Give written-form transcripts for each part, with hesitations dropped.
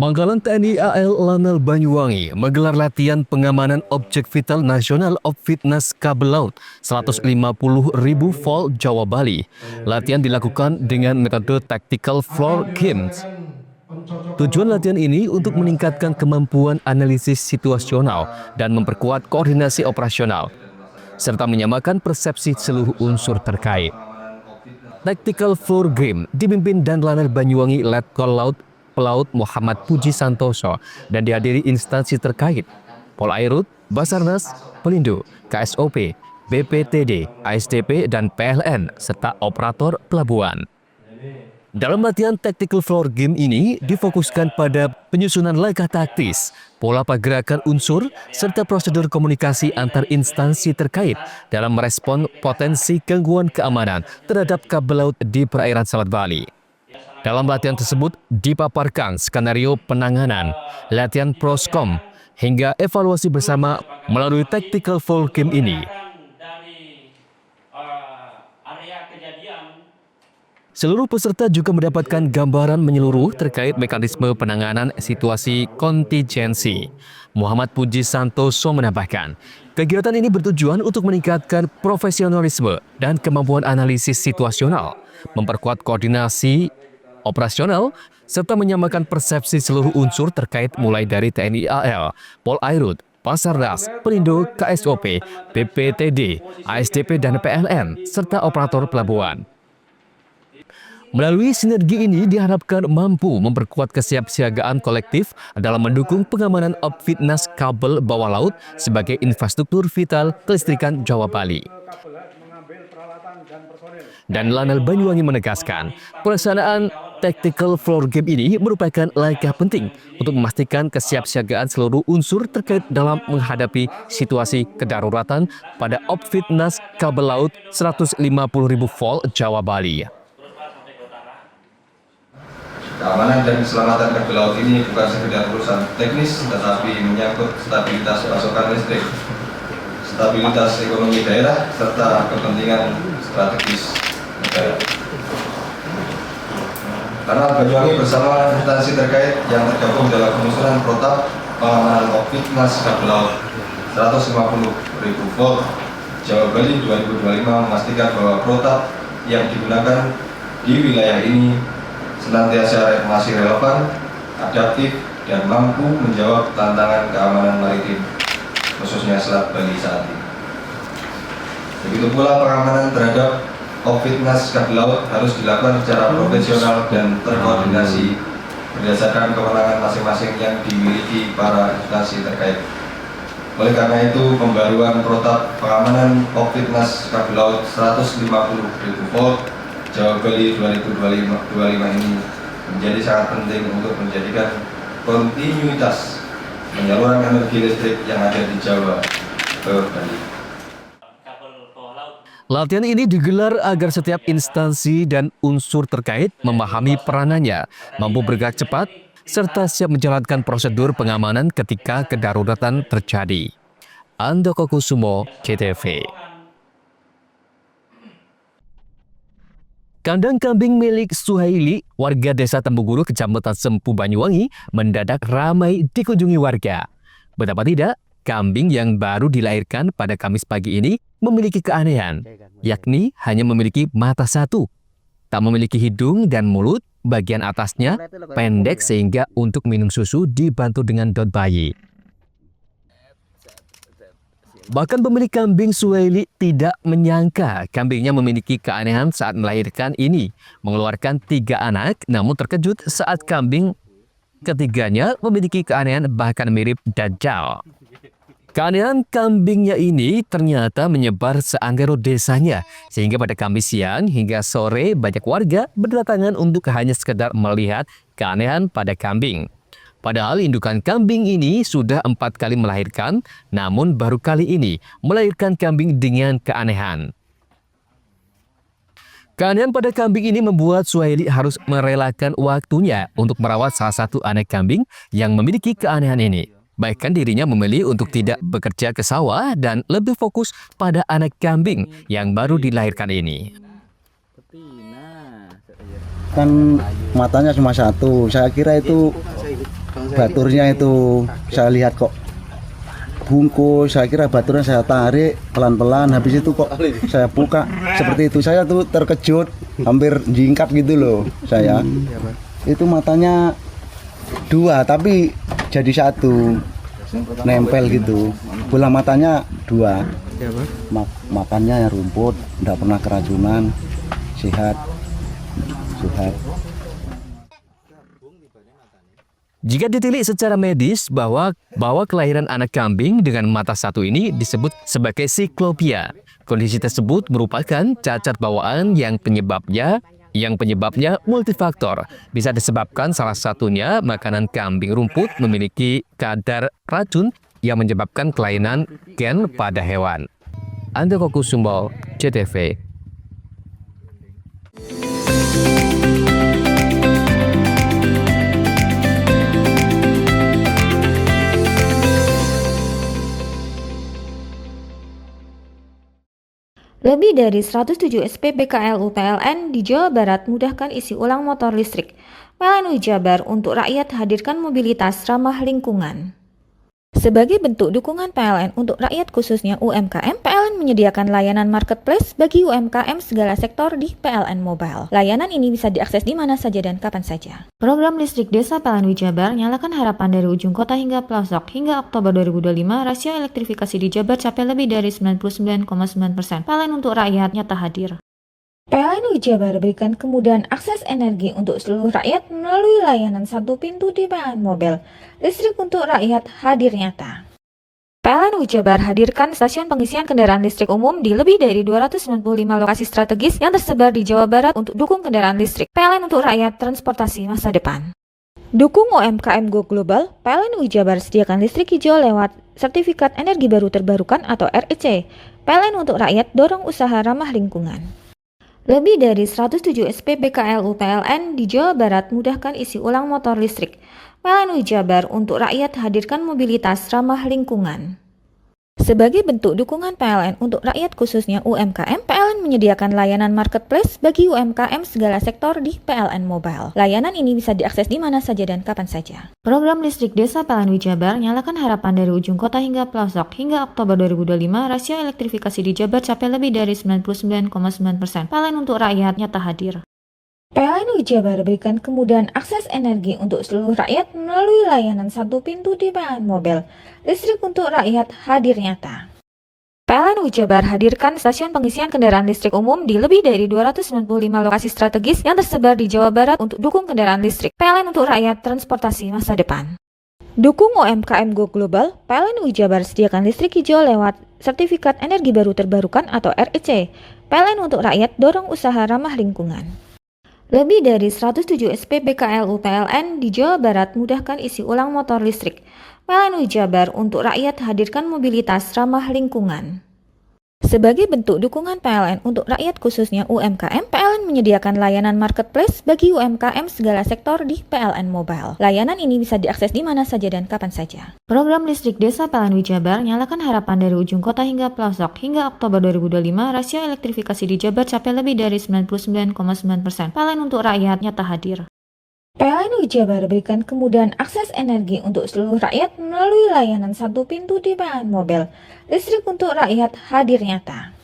Mangkalan TNI AL Lanal Banyuwangi menggelar latihan pengamanan objek vital nasional Opfitnas Kabel Laut 150.000 volt Jawa Bali. Latihan dilakukan dengan metode Tactical Floor Games. Tujuan latihan ini untuk meningkatkan kemampuan analisis situasional dan memperkuat koordinasi operasional, serta menyamakan persepsi seluruh unsur terkait. Tactical Floor Game dipimpin dan Lanal Banyuwangi Letkol Laut Pelaut Muhammad Puji Santoso dan dihadiri instansi terkait, Polairut, Basarnas, Pelindo, KSOP, BPTD, ASDP, dan PLN, serta operator pelabuhan. Dalam latihan Tactical Floor Game ini difokuskan pada penyusunan langkah taktis, pola pergerakan unsur, serta prosedur komunikasi antar instansi terkait dalam merespon potensi gangguan keamanan terhadap kabel laut di perairan Selat Bali. Dalam latihan tersebut dipaparkan skenario penanganan, latihan proskom, hingga evaluasi bersama melalui Tactical Floor Game ini. Seluruh peserta juga mendapatkan gambaran menyeluruh terkait mekanisme penanganan situasi kontingensi. Muhammad Puji Santoso menambahkan, kegiatan ini bertujuan untuk meningkatkan profesionalisme dan kemampuan analisis situasional, memperkuat koordinasi operasional, serta menyamakan persepsi seluruh unsur terkait mulai dari TNI AL, Polairut, Basarnas, Pelindo, KSOP, BPTD, ASDP, dan PLN, serta operator pelabuhan. Melalui sinergi ini diharapkan mampu memperkuat kesiapsiagaan kolektif dalam mendukung pengamanan Opfitnas kabel bawah laut sebagai infrastruktur vital kelistrikan Jawa Bali. Dan Lanal Banyuwangi menegaskan, pelaksanaan Tactical Floor Game ini merupakan langkah penting untuk memastikan kesiapsiagaan seluruh unsur terkait dalam menghadapi situasi kedaruratan pada Opfitnas Kabel Laut 150.000 volt Jawa Bali. Keamanan dan keselamatan kabel laut ini bukan sekedar urusan teknis, tetapi menyangkut stabilitas pasokan listrik, stabilitas ekonomi daerah, serta kepentingan strategis negara. Lanal Banyuwangi bersama instansi terkait yang tergabung dalam penyusunan protap pengamanan Opfitnas Kabel Laut 150.000 volt Jawa Bali 2025 memastikan bahwa protap yang digunakan di wilayah ini senantiasa masih relevan, adaptif, dan mampu menjawab tantangan keamanan maritim, khususnya Selat Bali saat ini. Begitu pula pengamanan terhadap Opfitnas Kabel Laut harus dilakukan secara profesional dan terkoordinasi berdasarkan kewenangan masing-masing yang dimiliki para instansi terkait. Oleh karena itu, pembaruan protap pengamanan Opfitnas Kabel Laut 150.000 volt Jawa Bali 2025 ini menjadi sangat penting untuk menjadikan kontinuitas penyaluran energi listrik yang ada di Jawa ke Bali. Latihan ini digelar agar setiap instansi dan unsur terkait memahami peranannya, mampu bergerak cepat, serta siap menjalankan prosedur pengamanan ketika kedaruratan terjadi. Andoko Kusumo, KTV. Kandang kambing milik Suhaili, warga desa Tembuguru, Kecamatan Sempu, Banyuwangi, mendadak ramai dikunjungi warga. Betapa tidak, kambing yang baru dilahirkan pada Kamis pagi ini memiliki keanehan, yakni hanya memiliki mata satu, tak memiliki hidung dan mulut, bagian atasnya pendek sehingga untuk minum susu dibantu dengan dot bayi. Bahkan pemilik kambing Suhaili tidak menyangka kambingnya memiliki keanehan saat melahirkan ini, mengeluarkan 3 anak, namun terkejut saat kambing ketiganya memiliki keanehan bahkan mirip Dajjal. Keanehan kambingnya ini ternyata menyebar seantero desanya, sehingga pada Kamis siang hingga sore banyak warga berdatangan untuk hanya sekedar melihat keanehan pada kambing. Padahal indukan kambing ini sudah 4 kali melahirkan, namun baru kali ini melahirkan kambing dengan keanehan. Keanehan pada kambing ini membuat Suhaili harus merelakan waktunya untuk merawat salah satu anak kambing yang memiliki keanehan ini. Bahkan dirinya memilih untuk tidak bekerja ke sawah dan lebih fokus pada anak kambing yang baru dilahirkan ini. Kan matanya cuma satu, saya kira itu baturnya itu saya lihat kok bungkus, saya kira baturnya saya tarik pelan-pelan, habis itu kok saya buka seperti itu. Saya tuh terkejut, hampir jingkat gitu loh saya. Itu matanya 2 tapi jadi 1, nempel gitu. Bola matanya 2. Makannya rumput, enggak pernah keracunan, sehat. Jika ditilik secara medis bahwa kelahiran anak kambing dengan mata 1 ini disebut sebagai siklopia. Kondisi tersebut merupakan cacat bawaan yang penyebabnya multifaktor. Bisa disebabkan salah satunya makanan kambing rumput memiliki kadar racun yang menyebabkan kelainan gen pada hewan. Andoko Kusumbo, CTV. Lebih dari 107 SPBKLU PLN di Jawa Barat mudahkan isi ulang motor listrik. PLN Jabar untuk rakyat hadirkan mobilitas ramah lingkungan. Sebagai bentuk dukungan PLN untuk rakyat khususnya UMKM, PLN menyediakan layanan marketplace bagi UMKM segala sektor di PLN Mobile. Layanan ini bisa diakses di mana saja dan kapan saja. Program listrik desa PLN Jabar nyalakan harapan dari ujung kota hingga pelosok. Hingga Oktober 2025, rasio elektrifikasi di Jabar capai lebih dari 99,9%. PLN untuk rakyat nyata hadir. PLN Jabar berikan kemudahan akses energi untuk seluruh rakyat melalui layanan satu pintu di PLN Mobile. Listrik untuk rakyat hadir nyata. PLN Jabar hadirkan stasiun pengisian kendaraan listrik umum di lebih dari 295 lokasi strategis yang tersebar di Jawa Barat untuk dukung kendaraan listrik. PLN untuk rakyat transportasi masa depan. Dukung UMKM Go Global, PLN Jabar sediakan listrik hijau lewat Sertifikat Energi Baru Terbarukan atau REC. PLN untuk rakyat dorong usaha ramah lingkungan. Lebih dari 107 SPBKLU PLN di Jawa Barat mudahkan isi ulang motor listrik. PLN Jabar untuk rakyat hadirkan mobilitas ramah lingkungan. Sebagai bentuk dukungan PLN untuk rakyat khususnya UMKM, PLN menyediakan layanan marketplace bagi UMKM segala sektor di PLN Mobile. Layanan ini bisa diakses di mana saja dan kapan saja. Program listrik desa PLN Jabar nyalakan harapan dari ujung kota hingga pelosok. Hingga Oktober 2025, rasio elektrifikasi di Jabar capai lebih dari 99,9%. PLN untuk rakyat nyata hadir. PLN Jabar berikan kemudahan akses energi untuk seluruh rakyat melalui layanan satu pintu di PLN Mobile. Listrik untuk rakyat hadir nyata. PLN Jabar hadirkan stasiun pengisian kendaraan listrik umum di lebih dari 295 lokasi strategis yang tersebar di Jawa Barat untuk dukung kendaraan listrik. PLN untuk rakyat transportasi masa depan. Dukung UMKM Go Global, PLN Jabar sediakan listrik hijau lewat Sertifikat Energi Baru Terbarukan atau REC. PLN untuk rakyat dorong usaha ramah lingkungan. Lebih dari 107 SPBKLU PLN di Jawa Barat mudahkan isi ulang motor listrik. PLN Jabar untuk rakyat hadirkan mobilitas ramah lingkungan. Sebagai bentuk dukungan PLN untuk rakyat khususnya UMKM, PLN menyediakan layanan marketplace bagi UMKM segala sektor di PLN Mobile. Layanan ini bisa diakses di mana saja dan kapan saja. Program listrik desa PLN Jabar nyalakan harapan dari ujung kota hingga pelosok. Hingga Oktober 2025, rasio elektrifikasi di Jabar capai lebih dari 99,9%. PLN untuk rakyat nyata hadir. PLN Jabar berikan kemudahan akses energi untuk seluruh rakyat melalui layanan satu pintu di PLN Mobile. Listrik untuk rakyat hadir nyata.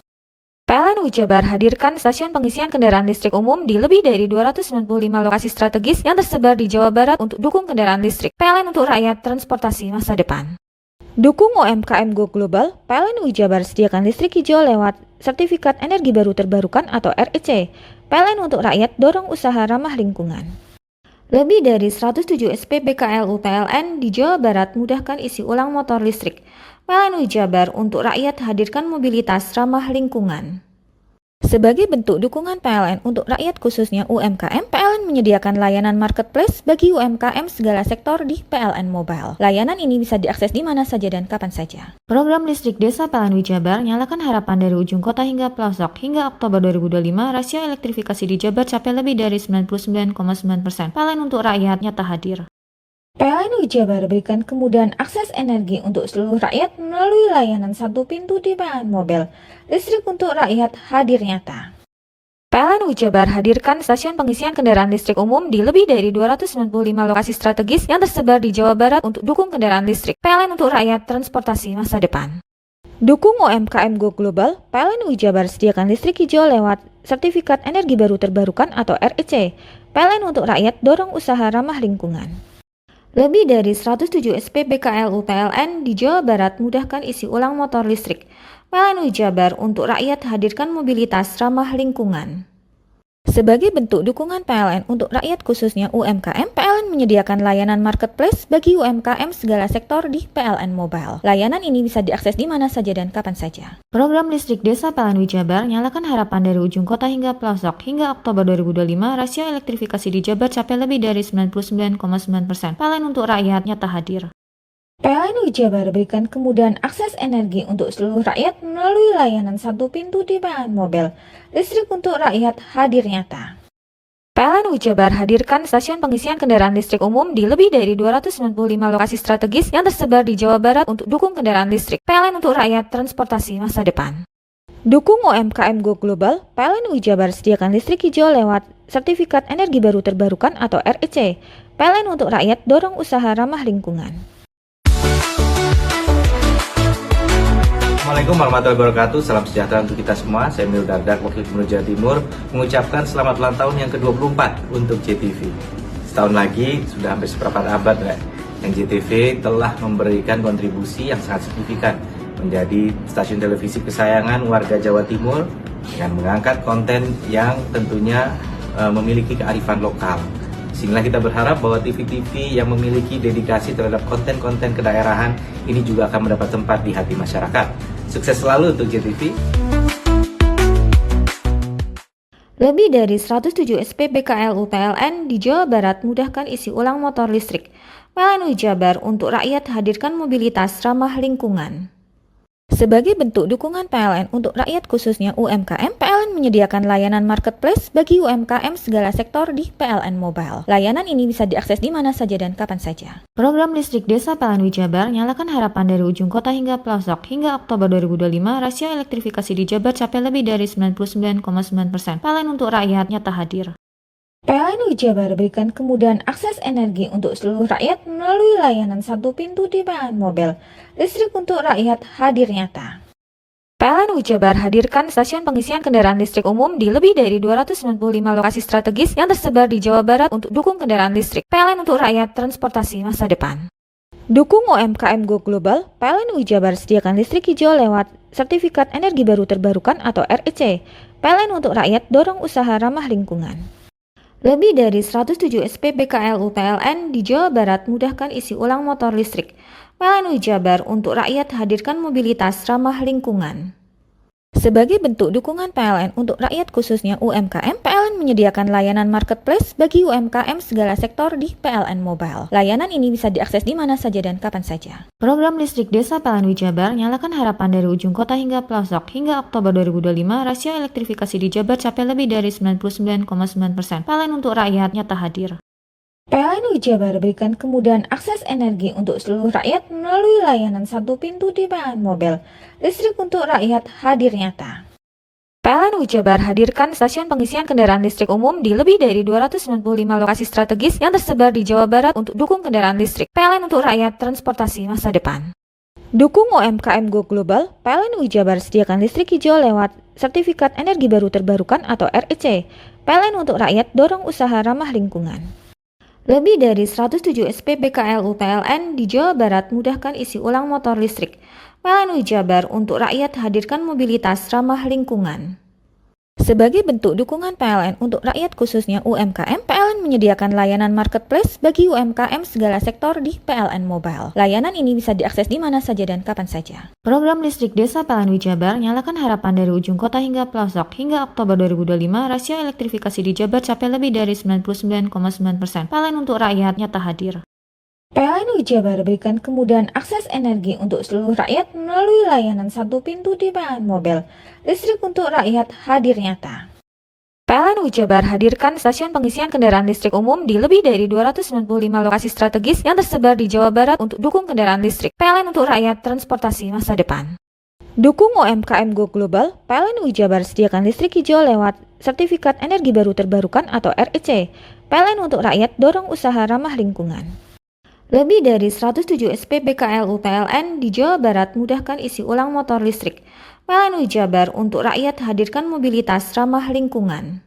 PLN Jabar hadirkan stasiun pengisian kendaraan listrik umum di lebih dari 295 lokasi strategis yang tersebar di Jawa Barat untuk dukung kendaraan listrik. PLN untuk rakyat transportasi masa depan. Dukung UMKM Go Global, PLN Jabar sediakan listrik hijau lewat Sertifikat Energi Baru Terbarukan atau REC. PLN untuk rakyat dorong usaha ramah lingkungan. Lebih dari 107 SPBKLU PLN di Jawa Barat mudahkan isi ulang motor listrik. PLN Jabar untuk rakyat hadirkan mobilitas ramah lingkungan. Sebagai bentuk dukungan PLN untuk rakyat khususnya UMKM, PLN menyediakan layanan marketplace bagi UMKM segala sektor di PLN Mobile. Layanan ini bisa diakses di mana saja dan kapan saja. Program listrik desa PLN Jabar nyalakan harapan dari ujung kota hingga pelosok. Hingga Oktober 2025, rasio elektrifikasi di Jabar capai lebih dari 99,9%. PLN untuk rakyat nyata hadir. PLN Jabar berikan kemudahan akses energi untuk seluruh rakyat melalui layanan satu pintu di PLN Mobile. Listrik untuk rakyat hadir nyata. PLN Jabar hadirkan stasiun pengisian kendaraan listrik umum di lebih dari 295 lokasi strategis yang tersebar di Jawa Barat untuk dukung kendaraan listrik PLN untuk rakyat transportasi masa depan. Dukung UMKM Go Global, PLN Jabar sediakan listrik hijau lewat Sertifikat Energi Baru Terbarukan atau REC. PLN untuk rakyat dorong usaha ramah lingkungan. Lebih dari 107 SPBKLU PLN di Jawa Barat mudahkan isi ulang motor listrik. PLN Jabar untuk rakyat hadirkan mobilitas ramah lingkungan. Sebagai bentuk dukungan PLN untuk rakyat khususnya UMKM, PLN menyediakan layanan marketplace bagi UMKM segala sektor di PLN Mobile. Layanan ini bisa diakses di mana saja dan kapan saja. Program listrik desa PLN Jabar nyalakan harapan dari ujung kota hingga pelosok. Hingga Oktober 2025, rasio elektrifikasi di Jabar capai lebih dari 99,9%. PLN untuk rakyat nyata hadir. PLN Jabar berikan kemudahan akses energi untuk seluruh rakyat melalui layanan satu pintu di PLN Mobile. Listrik untuk rakyat hadir nyata. PLN Jabar hadirkan stasiun pengisian kendaraan listrik umum di lebih dari 295 lokasi strategis yang tersebar di Jawa Barat untuk dukung kendaraan listrik PLN untuk rakyat transportasi masa depan. Dukung UMKM Go Global, PLN Jabar sediakan listrik hijau lewat Sertifikat Energi Baru Terbarukan atau REC. PLN untuk rakyat dorong usaha ramah lingkungan. Assalamualaikum warahmatullahi wabarakatuh. Salam sejahtera untuk kita semua. Saya Emil Dardak, Wakil Gubernur Jawa Timur, mengucapkan selamat ulang tahun yang ke-24 untuk JTV. Setahun lagi, sudah hampir seperempat abad yang JTV telah memberikan kontribusi yang sangat signifikan menjadi stasiun televisi kesayangan warga Jawa Timur dengan mengangkat konten yang tentunya memiliki kearifan lokal. Sehingga kita berharap bahwa TV-TV yang memiliki dedikasi terhadap konten-konten kedaerahan ini juga akan mendapat tempat di hati masyarakat. Sukses selalu untuk JTV. Lebih dari 107 SPBKLU PLN di Jawa Barat mudahkan isi ulang motor listrik. PLN Jabar untuk rakyat hadirkan mobilitas ramah lingkungan. Sebagai bentuk dukungan PLN untuk rakyat khususnya UMKM, PLN menyediakan layanan marketplace bagi UMKM segala sektor di PLN Mobile. Layanan ini bisa diakses di mana saja dan kapan saja. Program listrik desa PLN Jabar nyalakan harapan dari ujung kota hingga pelosok. Hingga Oktober 2025, rasio elektrifikasi di Jabar capai lebih dari 99,9%. PLN untuk rakyat nyata hadir. PLN Jabar berikan kemudahan akses energi untuk seluruh rakyat melalui layanan satu pintu di PLN Mobile. Listrik untuk rakyat hadir nyata. PLN Jabar hadirkan stasiun pengisian kendaraan listrik umum di lebih dari 295 lokasi strategis yang tersebar di Jawa Barat untuk dukung kendaraan listrik PLN untuk rakyat transportasi masa depan. Dukung UMKM Go Global, PLN Jabar sediakan listrik hijau lewat Sertifikat Energi Baru Terbarukan atau REC. PLN untuk rakyat dorong usaha ramah lingkungan. Lebih dari 107 SPBKLU PLN di Jawa Barat mudahkan isi ulang motor listrik. PLN Jabar untuk rakyat hadirkan mobilitas ramah lingkungan. Sebagai bentuk dukungan PLN untuk rakyat khususnya UMKM, PLN menyediakan layanan marketplace bagi UMKM segala sektor di PLN Mobile. Layanan ini bisa diakses di mana saja dan kapan saja. Program listrik desa PLN Jabar nyalakan harapan dari ujung kota hingga pelosok. Hingga Oktober 2025, rasio elektrifikasi di Jabar capai lebih dari 99,9%. PLN untuk rakyat nyata hadir. PLN Jabar berikan kemudahan akses energi untuk seluruh rakyat melalui layanan satu pintu di PLN Mobile. Listrik untuk rakyat hadir nyata. PLN Jabar hadirkan stasiun pengisian kendaraan listrik umum di lebih dari 295 lokasi strategis yang tersebar di Jawa Barat untuk dukung kendaraan listrik PLN untuk rakyat transportasi masa depan. Dukung UMKM Go Global, PLN Jabar sediakan listrik hijau lewat Sertifikat Energi Baru Terbarukan atau REC. PLN untuk rakyat dorong usaha ramah lingkungan. Lebih dari 107 SPBKLU PLN di Jawa Barat mudahkan isi ulang motor listrik. PLN Jabar untuk rakyat hadirkan mobilitas ramah lingkungan. Sebagai bentuk dukungan PLN untuk rakyat khususnya UMKM, PLN menyediakan layanan marketplace bagi UMKM segala sektor di PLN Mobile. Layanan ini bisa diakses di mana saja dan kapan saja. Program listrik desa PLN Jabar nyalakan harapan dari ujung kota hingga pelosok. Hingga Oktober 2025, rasio elektrifikasi di Jabar capai lebih dari 99,9%. PLN untuk rakyat nyata hadir. PLN Jabar berikan kemudahan akses energi untuk seluruh rakyat melalui layanan satu pintu di PLN Mobile. Listrik untuk rakyat hadir nyata. PLN Jabar hadirkan stasiun pengisian kendaraan listrik umum di lebih dari 295 lokasi strategis yang tersebar di Jawa Barat untuk dukung kendaraan listrik PLN untuk rakyat transportasi masa depan. Dukung UMKM Go Global, PLN Jabar sediakan listrik hijau lewat sertifikat energi baru terbarukan atau REC. PLN untuk rakyat dorong usaha ramah lingkungan. Lebih dari 107 SPBKLU PLN di Jawa Barat mudahkan isi ulang motor listrik. PLN Jabar untuk rakyat hadirkan mobilitas ramah lingkungan.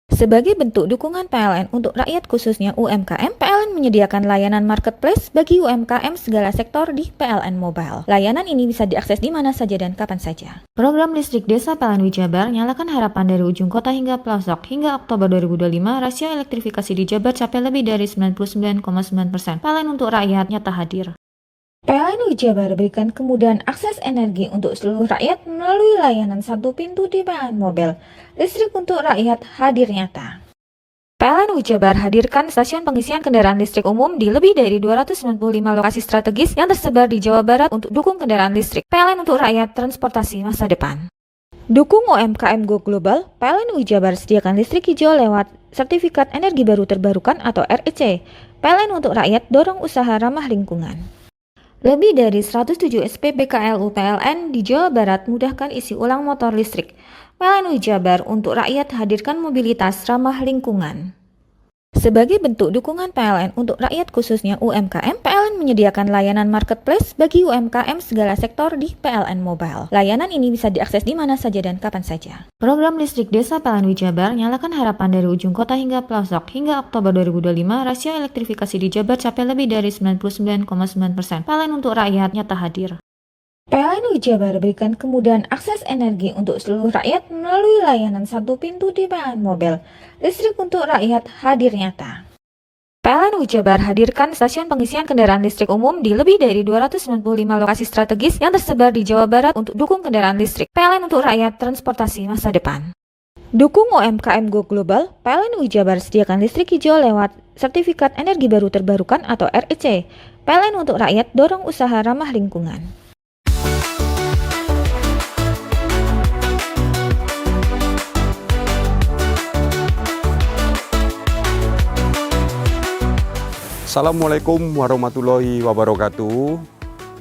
Sebagai bentuk dukungan PLN untuk rakyat khususnya UMKM, PLN menyediakan layanan marketplace bagi UMKM segala sektor di PLN Mobile. Layanan ini bisa diakses di mana saja dan kapan saja. Program listrik desa PLN Jabar nyalakan harapan dari ujung kota hingga pelosok. Hingga Oktober 2025, rasio elektrifikasi di Jabar capai lebih dari 99,9%. PLN untuk rakyat nyata hadir. PLN Jabar berikan kemudahan akses energi untuk seluruh rakyat melalui layanan satu pintu di PLN Mobile. Listrik untuk rakyat hadir nyata. PLN Jabar hadirkan stasiun pengisian kendaraan listrik umum di lebih dari 295 lokasi strategis yang tersebar di Jawa Barat untuk dukung kendaraan listrik. PLN untuk rakyat transportasi masa depan. Dukung UMKM Go Global, PLN Jabar sediakan listrik hijau lewat sertifikat energi baru terbarukan atau REC. PLN untuk rakyat dorong usaha ramah lingkungan. Lebih dari 107 SPBKLU PLN di Jawa Barat mudahkan isi ulang motor listrik. PLN Jabar untuk rakyat hadirkan mobilitas ramah lingkungan. Sebagai bentuk dukungan PLN untuk rakyat khususnya UMKM, PLN menyediakan layanan marketplace bagi UMKM segala sektor di PLN Mobile. Layanan ini bisa diakses di mana saja dan kapan saja. Program listrik desa PLN Jabar nyalakan harapan dari ujung kota hingga pelosok. Hingga Oktober 2025, rasio elektrifikasi di Jabar capai lebih dari 99,9%. PLN untuk rakyat nyata hadir. PLN Jabar berikan kemudahan akses energi untuk seluruh rakyat melalui layanan satu pintu di PLN Mobile. Listrik untuk rakyat hadir nyata. PLN Jabar hadirkan stasiun pengisian kendaraan listrik umum di lebih dari 295 lokasi strategis yang tersebar di Jawa Barat untuk dukung kendaraan listrik. PLN untuk rakyat transportasi masa depan. Dukung UMKM Go Global, PLN Jabar sediakan listrik hijau lewat sertifikat energi baru terbarukan atau REC. PLN untuk rakyat dorong usaha ramah lingkungan. Assalamualaikum warahmatullahi wabarakatuh.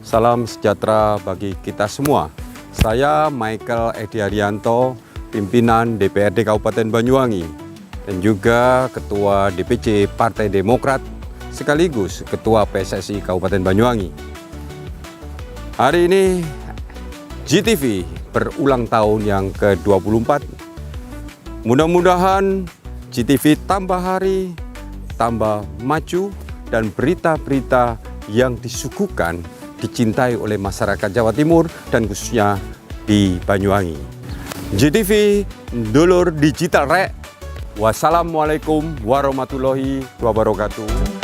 Salam sejahtera bagi kita semua. Saya Michael Edi Haryanto, pimpinan DPRD Kabupaten Banyuwangi dan juga Ketua DPC Partai Demokrat sekaligus Ketua PSSI Kabupaten Banyuwangi. Hari ini GTV berulang tahun yang ke-24. Mudah-mudahan GTV tambah hari, tambah maju, dan berita-berita yang disuguhkan dicintai oleh masyarakat Jawa Timur dan khususnya di Banyuwangi. GTV Dulur Digital Rek. Wassalamualaikum warahmatullahi wabarakatuh.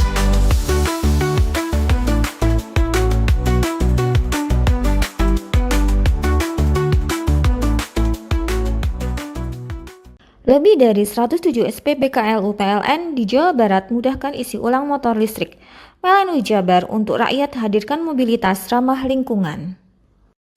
Lebih dari 107 SPBKLU PLN di Jawa Barat mudahkan isi ulang motor listrik. PLN Jabar untuk rakyat hadirkan mobilitas ramah lingkungan.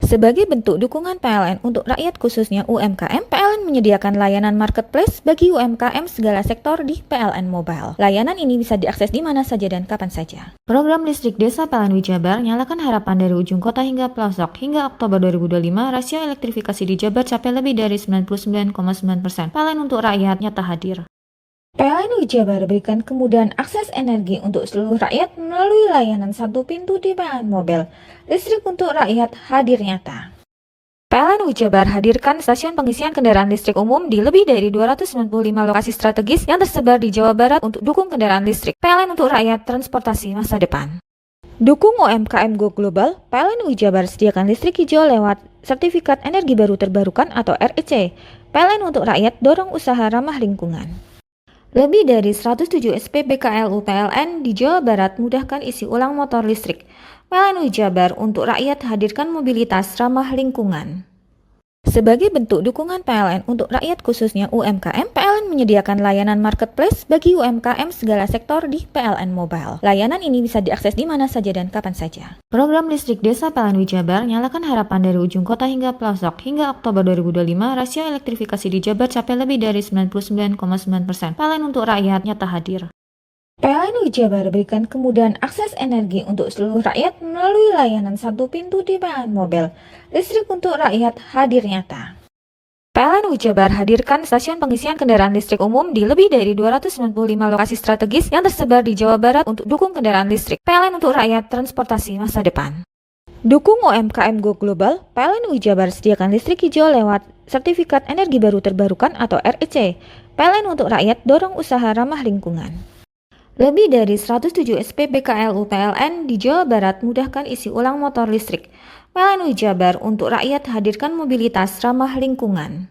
Sebagai bentuk dukungan PLN untuk rakyat khususnya UMKM, PLN menyediakan layanan marketplace bagi UMKM segala sektor di PLN Mobile. Layanan ini bisa diakses di mana saja dan kapan saja. Program listrik desa PLN Jabar nyalakan harapan dari ujung kota hingga pelosok. Hingga Oktober 2025, rasio elektrifikasi di Jabar capai lebih dari 99,9%. PLN untuk rakyat nyata hadir. PLN Jabar berikan kemudahan akses energi untuk seluruh rakyat melalui layanan satu pintu di PLN Mobile. Listrik untuk rakyat hadir nyata. PLN Jabar hadirkan stasiun pengisian kendaraan listrik umum di lebih dari 295 lokasi strategis yang tersebar di Jawa Barat untuk dukung kendaraan listrik. PLN untuk rakyat transportasi masa depan. Dukung UMKM Go Global, PLN Jabar sediakan listrik hijau lewat sertifikat energi baru terbarukan atau REC. PLN untuk rakyat dorong usaha ramah lingkungan. Lebih dari 107 SPBKLU PLN di Jawa Barat mudahkan isi ulang motor listrik. PLN Jabar untuk rakyat hadirkan mobilitas ramah lingkungan. Sebagai bentuk dukungan PLN untuk rakyat khususnya UMKM, PLN menyediakan layanan marketplace bagi UMKM segala sektor di PLN Mobile. Layanan ini bisa diakses di mana saja dan kapan saja. Program listrik desa PLN Jabar nyalakan harapan dari ujung kota hingga pelosok. Hingga Oktober 2025, rasio elektrifikasi di Jabar capai lebih dari 99,9%. PLN untuk rakyat nyata hadir. PLN Jabar berikan kemudahan akses energi untuk seluruh rakyat melalui layanan satu pintu di PLN Mobile. Listrik untuk rakyat hadir nyata. PLN Jabar hadirkan stasiun pengisian kendaraan listrik umum di lebih dari 295 lokasi strategis yang tersebar di Jawa Barat untuk dukung kendaraan listrik. PLN untuk rakyat, transportasi masa depan. Dukung UMKM Go Global, PLN Jabar sediakan listrik hijau lewat Sertifikat Energi Baru Terbarukan atau REC. PLN untuk rakyat, dorong usaha ramah lingkungan. Lebih dari 107 SPBKLU PLN di Jawa Barat mudahkan isi ulang motor listrik. PLN Jabar untuk rakyat hadirkan mobilitas ramah lingkungan.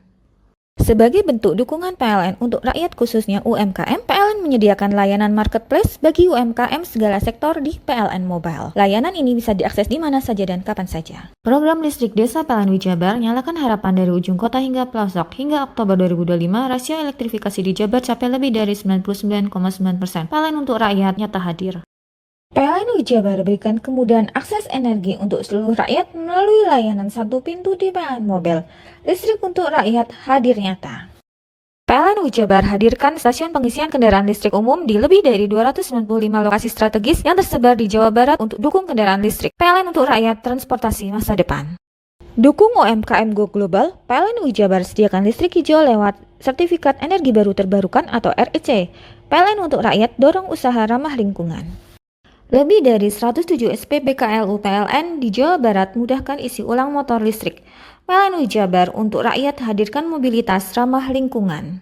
Sebagai bentuk dukungan PLN untuk rakyat khususnya UMKM, PLN menyediakan layanan marketplace bagi UMKM segala sektor di PLN Mobile. Layanan ini bisa diakses di mana saja dan kapan saja. Program listrik desa PLN Jabar nyalakan harapan dari ujung kota hingga pelosok. Hingga Oktober 2025, rasio elektrifikasi di Jabar capai lebih dari 99,9%. PLN untuk rakyat nyata hadir. PLN Jabar berikan kemudahan akses energi untuk seluruh rakyat melalui layanan satu pintu di PLN Mobile. Listrik untuk rakyat hadir nyata. PLN Jabar hadirkan stasiun pengisian kendaraan listrik umum di lebih dari 295 lokasi strategis yang tersebar di Jawa Barat untuk dukung kendaraan listrik. PLN untuk rakyat, transportasi masa depan. Dukung UMKM Go Global, PLN Jabar sediakan listrik hijau lewat Sertifikat Energi Baru Terbarukan atau REC. PLN untuk rakyat, dorong usaha ramah lingkungan. Lebih dari 107 SPBKLU PLN di Jawa Barat mudahkan isi ulang motor listrik. PLN Jabar untuk rakyat hadirkan mobilitas ramah lingkungan.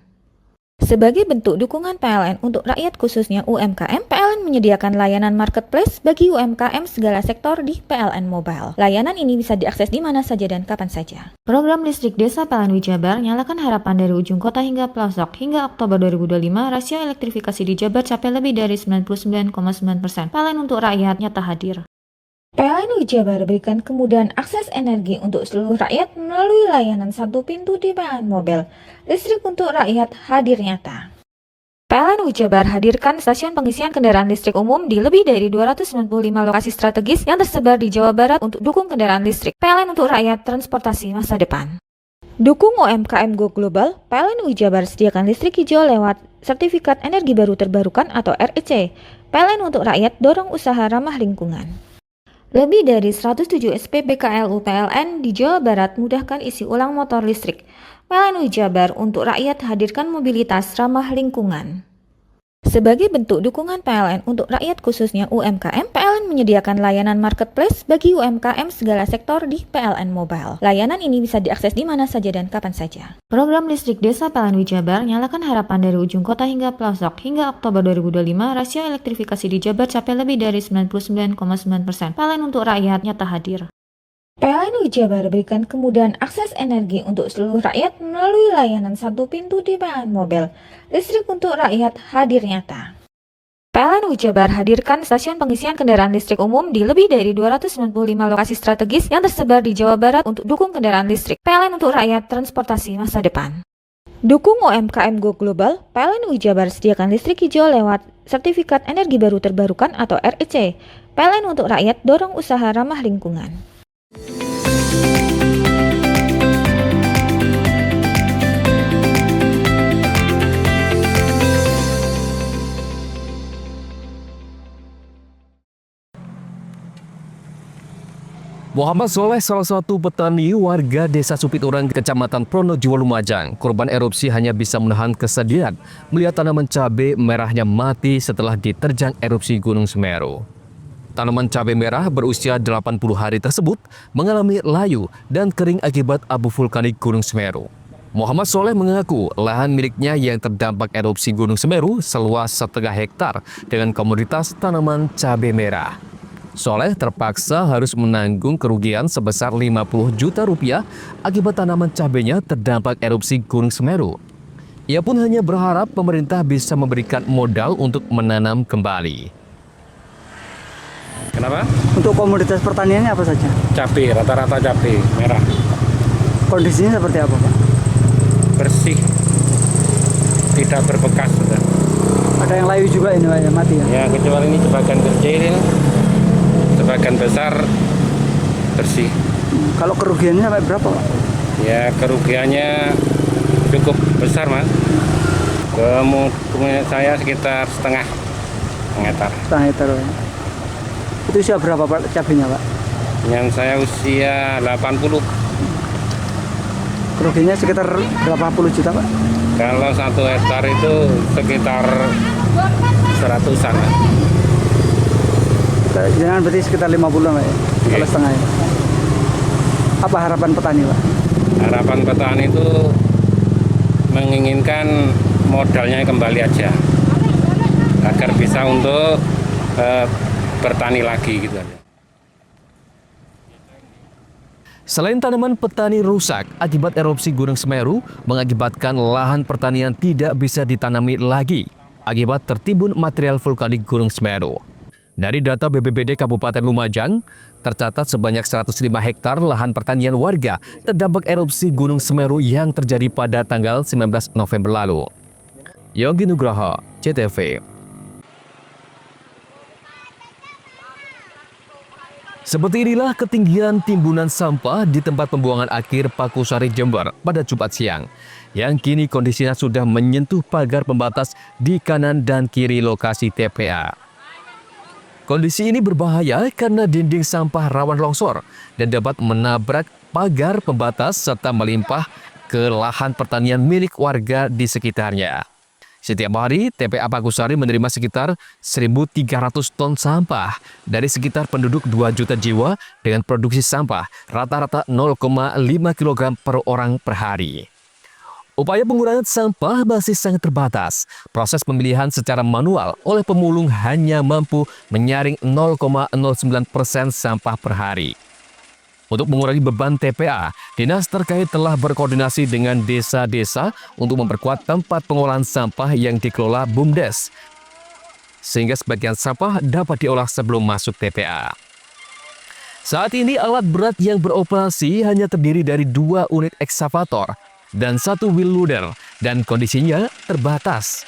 Sebagai bentuk dukungan PLN untuk rakyat khususnya UMKM, PLN menyediakan layanan marketplace bagi UMKM segala sektor di PLN Mobile. Layanan ini bisa diakses di mana saja dan kapan saja. Program listrik desa PLN Jabar nyalakan harapan dari ujung kota hingga pelosok. Hingga Oktober 2025, rasio elektrifikasi di Jabar capai lebih dari 99,9%. PLN untuk rakyat nyata hadir. PLN Jabar berikan kemudahan akses energi untuk seluruh rakyat melalui layanan satu pintu di PLN Mobile. Listrik untuk rakyat hadir nyata. PLN Jabar hadirkan stasiun pengisian kendaraan listrik umum di lebih dari 295 lokasi strategis yang tersebar di Jawa Barat untuk dukung kendaraan listrik. PLN untuk rakyat, transportasi masa depan. Dukung UMKM Go Global, PLN Jabar sediakan listrik hijau lewat Sertifikat Energi Baru Terbarukan atau REC. PLN untuk rakyat, dorong usaha ramah lingkungan. Lebih dari 107 SPBKLU PLN di Jawa Barat mudahkan isi ulang motor listrik. PLN Jabar untuk rakyat hadirkan mobilitas ramah lingkungan. Sebagai bentuk dukungan PLN untuk rakyat khususnya UMKM, PLN menyediakan layanan marketplace bagi UMKM segala sektor di PLN Mobile. Layanan ini bisa diakses di mana saja dan kapan saja. Program listrik desa PLN Jabar nyalakan harapan dari ujung kota hingga pelosok. Hingga Oktober 2025, rasio elektrifikasi di Jabar capai lebih dari 99,9%. PLN untuk rakyat nyata hadir. PLN Jabar berikan kemudahan akses energi untuk seluruh rakyat melalui layanan satu pintu di PLN Mobile. Listrik untuk rakyat hadir nyata. PLN Jabar hadirkan stasiun pengisian kendaraan listrik umum di lebih dari 295 lokasi strategis yang tersebar di Jawa Barat untuk dukung kendaraan listrik. PLN untuk rakyat, transportasi masa depan. Dukung UMKM Go Global, PLN Jabar sediakan listrik hijau lewat Sertifikat Energi Baru Terbarukan atau REC. PLN untuk rakyat, dorong usaha ramah lingkungan. Muhammad Soleh, salah satu petani warga Desa Supiturang, Kecamatan Pronojiwo, Lumajang, korban erupsi hanya bisa menahan kesedihan melihat tanaman cabai merahnya mati setelah diterjang erupsi Gunung Semeru. Tanaman cabai merah berusia 80 hari tersebut mengalami layu dan kering akibat abu vulkanik Gunung Semeru. Muhammad Soleh mengaku lahan miliknya yang terdampak erupsi Gunung Semeru seluas 1,5 hektar dengan komoditas tanaman cabai merah. Soleh terpaksa harus menanggung kerugian sebesar 50 juta rupiah akibat tanaman cabainya terdampak erupsi Gunung Semeru. Ia pun hanya berharap pemerintah bisa memberikan modal untuk menanam kembali. Kenapa? Untuk komoditas pertaniannya apa saja? Cabai, rata-rata cabai merah. Kondisinya seperti apa, Pak? Bersih. Tidak berbekas sudah. Ada yang layu juga ini, Pak, ya, mati ya? Ya, kecuali ini sebagian kecil, sebagian besar bersih. Kalau kerugiannya sampai berapa, Pak? Ya, kerugiannya cukup besar, Mas. Kemudian saya sekitar setengah hektar. Setengah hektar, Pak. Itu usia berapa, Pak, cabainya, Pak? Yang saya usia 80. Kerugiannya sekitar berapa puluh juta, Pak? Kalau 1 hektar itu sekitar 100-an. Jangan berarti sekitar 50 Pak ya? Kalau setengah ya. Apa harapan petani, Pak? Harapan petani itu menginginkan modalnya kembali aja agar bisa untuk bertani lagi gitu aja. Selain tanaman petani rusak akibat erupsi Gunung Semeru mengakibatkan lahan pertanian tidak bisa ditanami lagi akibat tertimbun material vulkanik Gunung Semeru. Dari data BPBD Kabupaten Lumajang, tercatat sebanyak 105 hektar lahan pertanian warga terdampak erupsi Gunung Semeru yang terjadi pada tanggal 19 November lalu. Yogi Nugroho, CTV. Seperti inilah ketinggian timbunan sampah di tempat pembuangan akhir Pakusari Jember pada Jumat siang, yang kini kondisinya sudah menyentuh pagar pembatas di kanan dan kiri lokasi TPA. Kondisi ini berbahaya karena dinding sampah rawan longsor dan dapat menabrak pagar pembatas serta melimpah ke lahan pertanian milik warga di sekitarnya. Setiap hari, TPA Pakusari menerima sekitar 1.300 ton sampah dari sekitar penduduk 2 juta jiwa dengan produksi sampah rata-rata 0,5 kg per orang per hari. Upaya pengurangan sampah masih sangat terbatas. Proses pemilihan secara manual oleh pemulung hanya mampu menyaring 0,09% sampah per hari. Untuk mengurangi beban TPA, dinas terkait telah berkoordinasi dengan desa-desa untuk memperkuat tempat pengolahan sampah yang dikelola BUMDes, sehingga sebagian sampah dapat diolah sebelum masuk TPA. Saat ini alat berat yang beroperasi hanya terdiri dari 2 unit ekskavator dan 1 wheel loader dan kondisinya terbatas.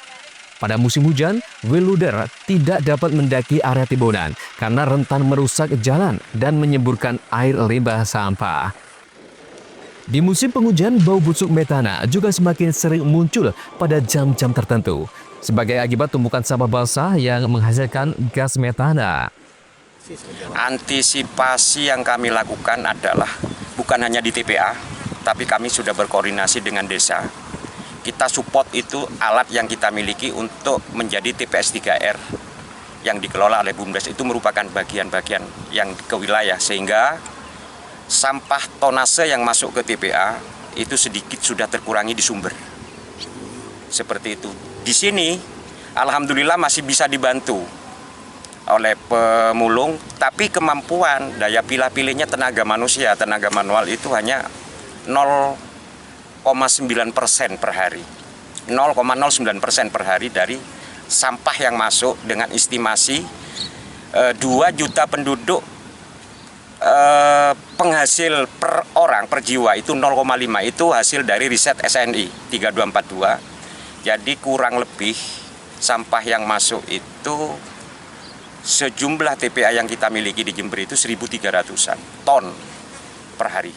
Pada musim hujan, wheel loader tidak dapat mendaki area timbunan karena rentan merusak jalan dan menyemburkan air limbah sampah. Di musim penghujan, bau busuk metana juga semakin sering muncul pada jam-jam tertentu sebagai akibat tumpukan sampah basah yang menghasilkan gas metana. Antisipasi yang kami lakukan adalah bukan hanya di TPA, tapi kami sudah berkoordinasi dengan desa. Kita support itu alat yang kita miliki untuk menjadi TPS 3R yang dikelola oleh BUMDes, itu merupakan bagian-bagian yang ke wilayah, sehingga sampah tonase yang masuk ke TPA itu sedikit sudah terkurangi di sumber. Seperti itu. Di sini alhamdulillah masih bisa dibantu oleh pemulung, tapi kemampuan daya pilah-pilihnya tenaga manusia, tenaga manual itu hanya 0,9% per hari. 0,09% per hari dari sampah yang masuk dengan estimasi 2 juta penduduk, penghasil per orang per jiwa itu 0,5, itu hasil dari riset SNI 3242. Jadi kurang lebih sampah yang masuk itu sejumlah TPA yang kita miliki di Jember itu 1.300-an ton per hari.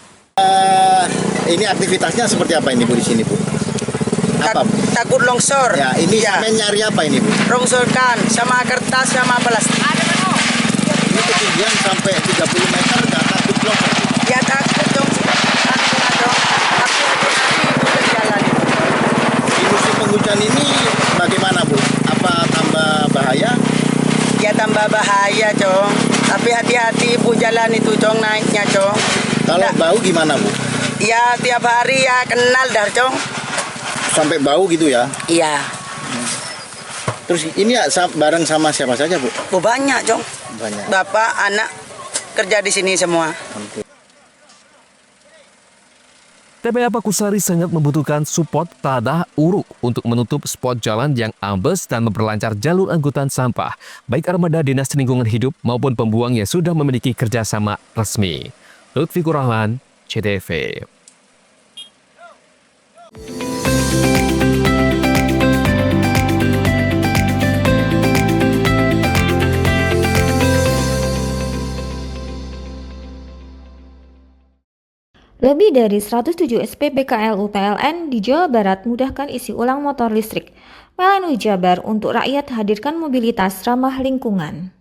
Ini aktivitasnya seperti apa ini Bu di sini Bu? Apa? Takut longsor. Ya, ini ya. sampai nyari apa ini Bu? Longsorkan sama kertas sama plastik. Ini ketinggian sampai 30 meter, nggak takut longsor? Ya takut dong. Takut dong. Tapi hati-hati itu berjalan. Di musim penghujan ini bagaimana Bu? Apa tambah bahaya? Ya tambah bahaya, Cong. Tapi hati-hati Bu jalan itu, Cong, naiknya, Cong. Kalau bau gimana Bu? Ya tiap hari ya kenal dah, Cong. Sampai bau gitu ya? Iya. Terus ini ya bareng sama siapa saja Bu? Oh, banyak, Cong. Banyak. Bapak, anak kerja di sini semua. TPA Pakusari sangat membutuhkan support tanah uruk untuk menutup spot jalan yang ambles dan memperlancar jalur angkutan sampah, baik armada Dinas Lingkungan Hidup maupun pembuang yang sudah memiliki kerjasama resmi. Lutfi Kurahman, CTV. Lebih dari 107 SPB KLU PLN di Jawa Barat mudahkan isi ulang motor listrik. Melalui Jabar untuk rakyat hadirkan mobilitas ramah lingkungan.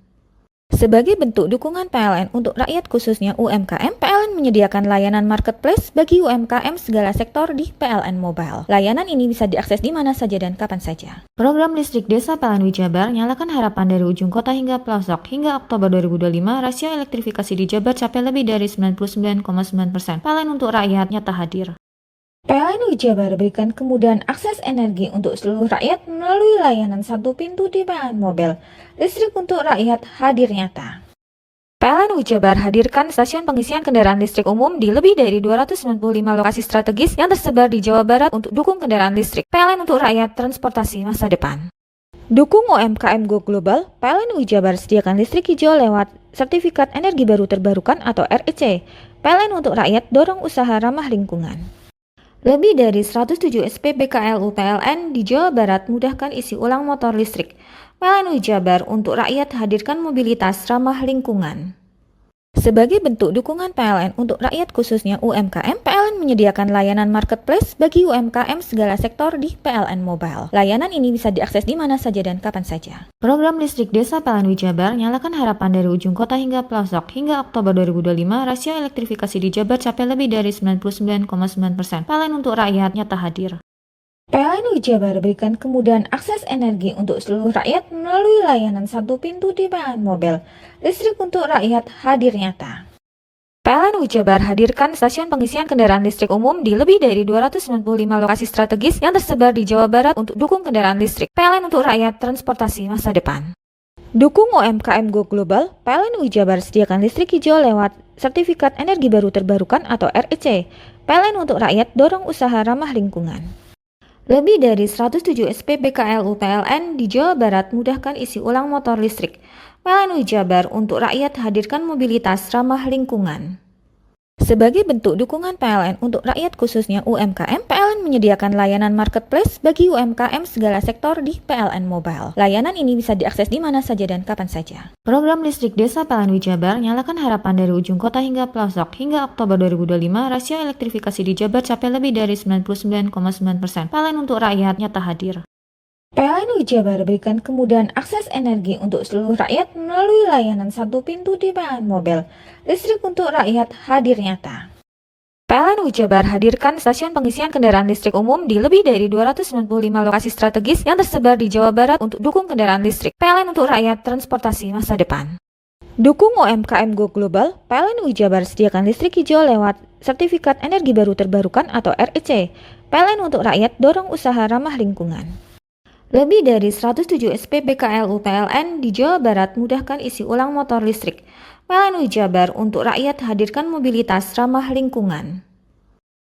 Sebagai bentuk dukungan PLN untuk rakyat khususnya UMKM, PLN PLN menyediakan layanan marketplace bagi UMKM segala sektor di PLN Mobile. Layanan ini bisa diakses di mana saja dan kapan saja. Program listrik desa PLN Jabar nyalakan harapan dari ujung kota hingga pelosok. Hingga Oktober 2025, rasio elektrifikasi di Jabar capai lebih dari 99,9%. PLN untuk rakyat nyata hadir. PLN Jabar berikan kemudahan akses energi untuk seluruh rakyat melalui layanan satu pintu di PLN Mobile. Listrik untuk rakyat hadir nyata. PLN Jabar hadirkan stasiun pengisian kendaraan listrik umum di lebih dari 295 lokasi strategis yang tersebar di Jawa Barat untuk dukung kendaraan listrik. PLN untuk rakyat transportasi masa depan. Dukung UMKM Go Global, PLN Jabar sediakan listrik hijau lewat Sertifikat Energi Baru Terbarukan atau REC. PLN untuk rakyat dorong usaha ramah lingkungan. Lebih dari 107 SPBKLU PLN di Jawa Barat mudahkan isi ulang motor listrik. PLN Jabar untuk rakyat hadirkan mobilitas ramah lingkungan. Sebagai bentuk dukungan PLN untuk rakyat khususnya UMKM, PLN menyediakan layanan marketplace bagi UMKM segala sektor di PLN Mobile. Layanan ini bisa diakses di mana saja dan kapan saja. Program listrik desa PLN Jabar nyalakan harapan dari ujung kota hingga pelosok. Hingga Oktober 2025, rasio elektrifikasi di Jabar capai lebih dari 99,9%. PLN untuk rakyat nyata hadir. PLN Jabar berikan kemudahan akses energi untuk seluruh rakyat melalui layanan satu pintu di PLN Mobile. Listrik untuk rakyat hadir nyata. PLN Jabar hadirkan stasiun pengisian kendaraan listrik umum di lebih dari 295 lokasi strategis yang tersebar di Jawa Barat untuk dukung kendaraan listrik. PLN untuk rakyat transportasi masa depan. Dukung UMKM Go Global, PLN Jabar sediakan listrik hijau lewat Sertifikat Energi Baru Terbarukan atau REC. PLN untuk rakyat dorong usaha ramah lingkungan. Lebih dari 107 SPBKLU PLN di Jawa Barat mudahkan isi ulang motor listrik. PLN Jabar untuk rakyat hadirkan mobilitas ramah lingkungan. Sebagai bentuk dukungan PLN untuk rakyat khususnya UMKM, PLN menyediakan layanan marketplace bagi UMKM segala sektor di PLN Mobile. Layanan ini bisa diakses di mana saja dan kapan saja. Program listrik desa PLN Jabar nyalakan harapan dari ujung kota hingga pelosok. Hingga Oktober 2025, rasio elektrifikasi di Jabar capai lebih dari 99,9%. PLN untuk rakyat nyata hadir. PLN Jabar berikan kemudahan akses energi untuk seluruh rakyat melalui layanan satu pintu di PLN Mobile. Listrik untuk rakyat hadir nyata. PLN Jabar hadirkan stasiun pengisian kendaraan listrik umum di lebih dari 295 lokasi strategis yang tersebar di Jawa Barat untuk dukung kendaraan listrik. PLN untuk rakyat transportasi masa depan. Dukung UMKM Go Global, PLN Jabar sediakan listrik hijau lewat Sertifikat Energi Baru Terbarukan atau REC. PLN untuk rakyat dorong usaha ramah lingkungan. Lebih dari 107 SPBKLU PLN di Jawa Barat mudahkan isi ulang motor listrik. PLN Jabar untuk rakyat hadirkan mobilitas ramah lingkungan.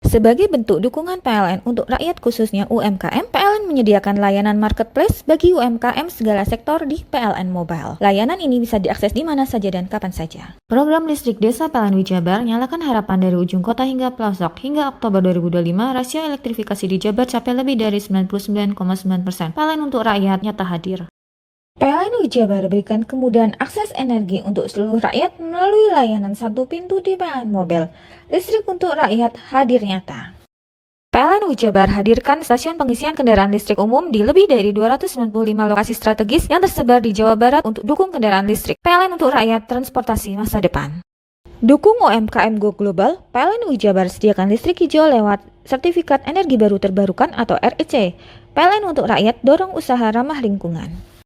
Sebagai bentuk dukungan PLN untuk rakyat khususnya UMKM, PLN menyediakan layanan marketplace bagi UMKM segala sektor di PLN Mobile. Layanan ini bisa diakses di mana saja dan kapan saja. Program listrik desa PLN Jabar nyalakan harapan dari ujung kota hingga pelosok. Hingga Oktober 2025, rasio elektrifikasi di Jabar capai lebih dari 99,9%. PLN untuk rakyat nyata hadir. PLN Jabar berikan kemudahan akses energi untuk seluruh rakyat melalui layanan satu pintu di PLN Mobile. Listrik untuk rakyat hadir nyata. PLN Jabar hadirkan stasiun pengisian kendaraan listrik umum di lebih dari 295 lokasi strategis yang tersebar di Jawa Barat untuk dukung kendaraan listrik. PLN untuk rakyat transportasi masa depan. Dukung UMKM Go Global, PLN Jabar sediakan listrik hijau lewat Sertifikat Energi Baru Terbarukan atau REC. PLN untuk rakyat dorong usaha ramah lingkungan.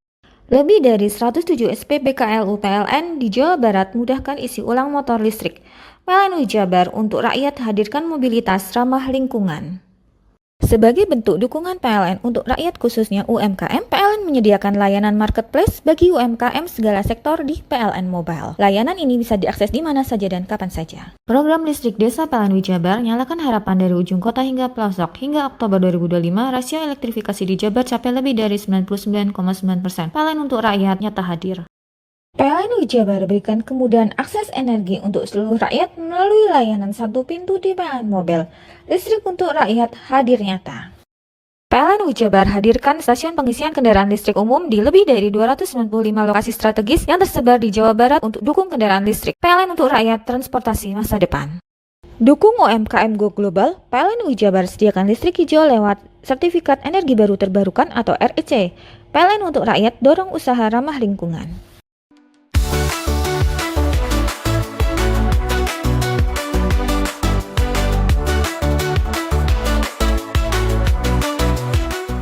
Lebih dari 107 SPBKLU PLN di Jawa Barat mudahkan isi ulang motor listrik. PLN Jabar untuk rakyat hadirkan mobilitas ramah lingkungan. Sebagai bentuk dukungan PLN untuk rakyat khususnya UMKM, PLN menyediakan layanan marketplace bagi UMKM segala sektor di PLN Mobile. Layanan ini bisa diakses di mana saja dan kapan saja. Program listrik desa PLN Jabar nyalakan harapan dari ujung kota hingga pelosok. Hingga Oktober 2025, rasio elektrifikasi di Jabar capai lebih dari 99,9%. PLN untuk rakyat nyata hadir. PLN Jabar berikan kemudahan akses energi untuk seluruh rakyat melalui layanan satu pintu di PLN Mobile. Listrik untuk rakyat hadir nyata. PLN Jabar hadirkan stasiun pengisian kendaraan listrik umum di lebih dari 295 lokasi strategis yang tersebar di Jawa Barat untuk dukung kendaraan listrik. PLN untuk rakyat transportasi masa depan. Dukung UMKM Go Global, PLN Jabar sediakan listrik hijau lewat Sertifikat Energi Baru Terbarukan atau REC. PLN untuk rakyat dorong usaha ramah lingkungan.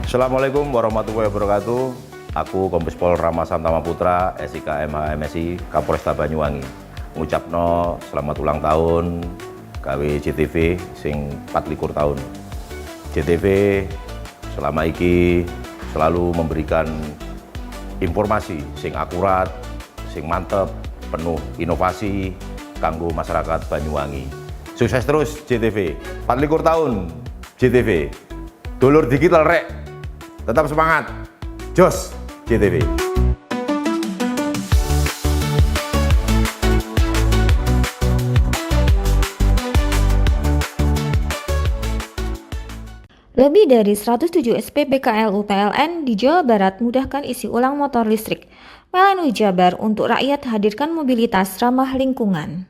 Assalamualaikum warahmatullahi wabarakatuh. Aku Kombes Pol Rama Santama Putra, SIK MH MSI Kapolresta Banyuwangi. Ngucapno selamat ulang tahun gawe JTV sing 24 tahun. JTV selama iki selalu memberikan informasi sing akurat, sing mantep, penuh inovasi kanggo masyarakat Banyuwangi. Sukses terus JTV. 24 tahun JTV. Dulur digital rek. Tetap semangat. Jos JTV. Lebih dari 107 SPB KLU PLN di Jawa Barat mudahkan isi ulang motor listrik. PLN Jabar untuk rakyat hadirkan mobilitas ramah lingkungan.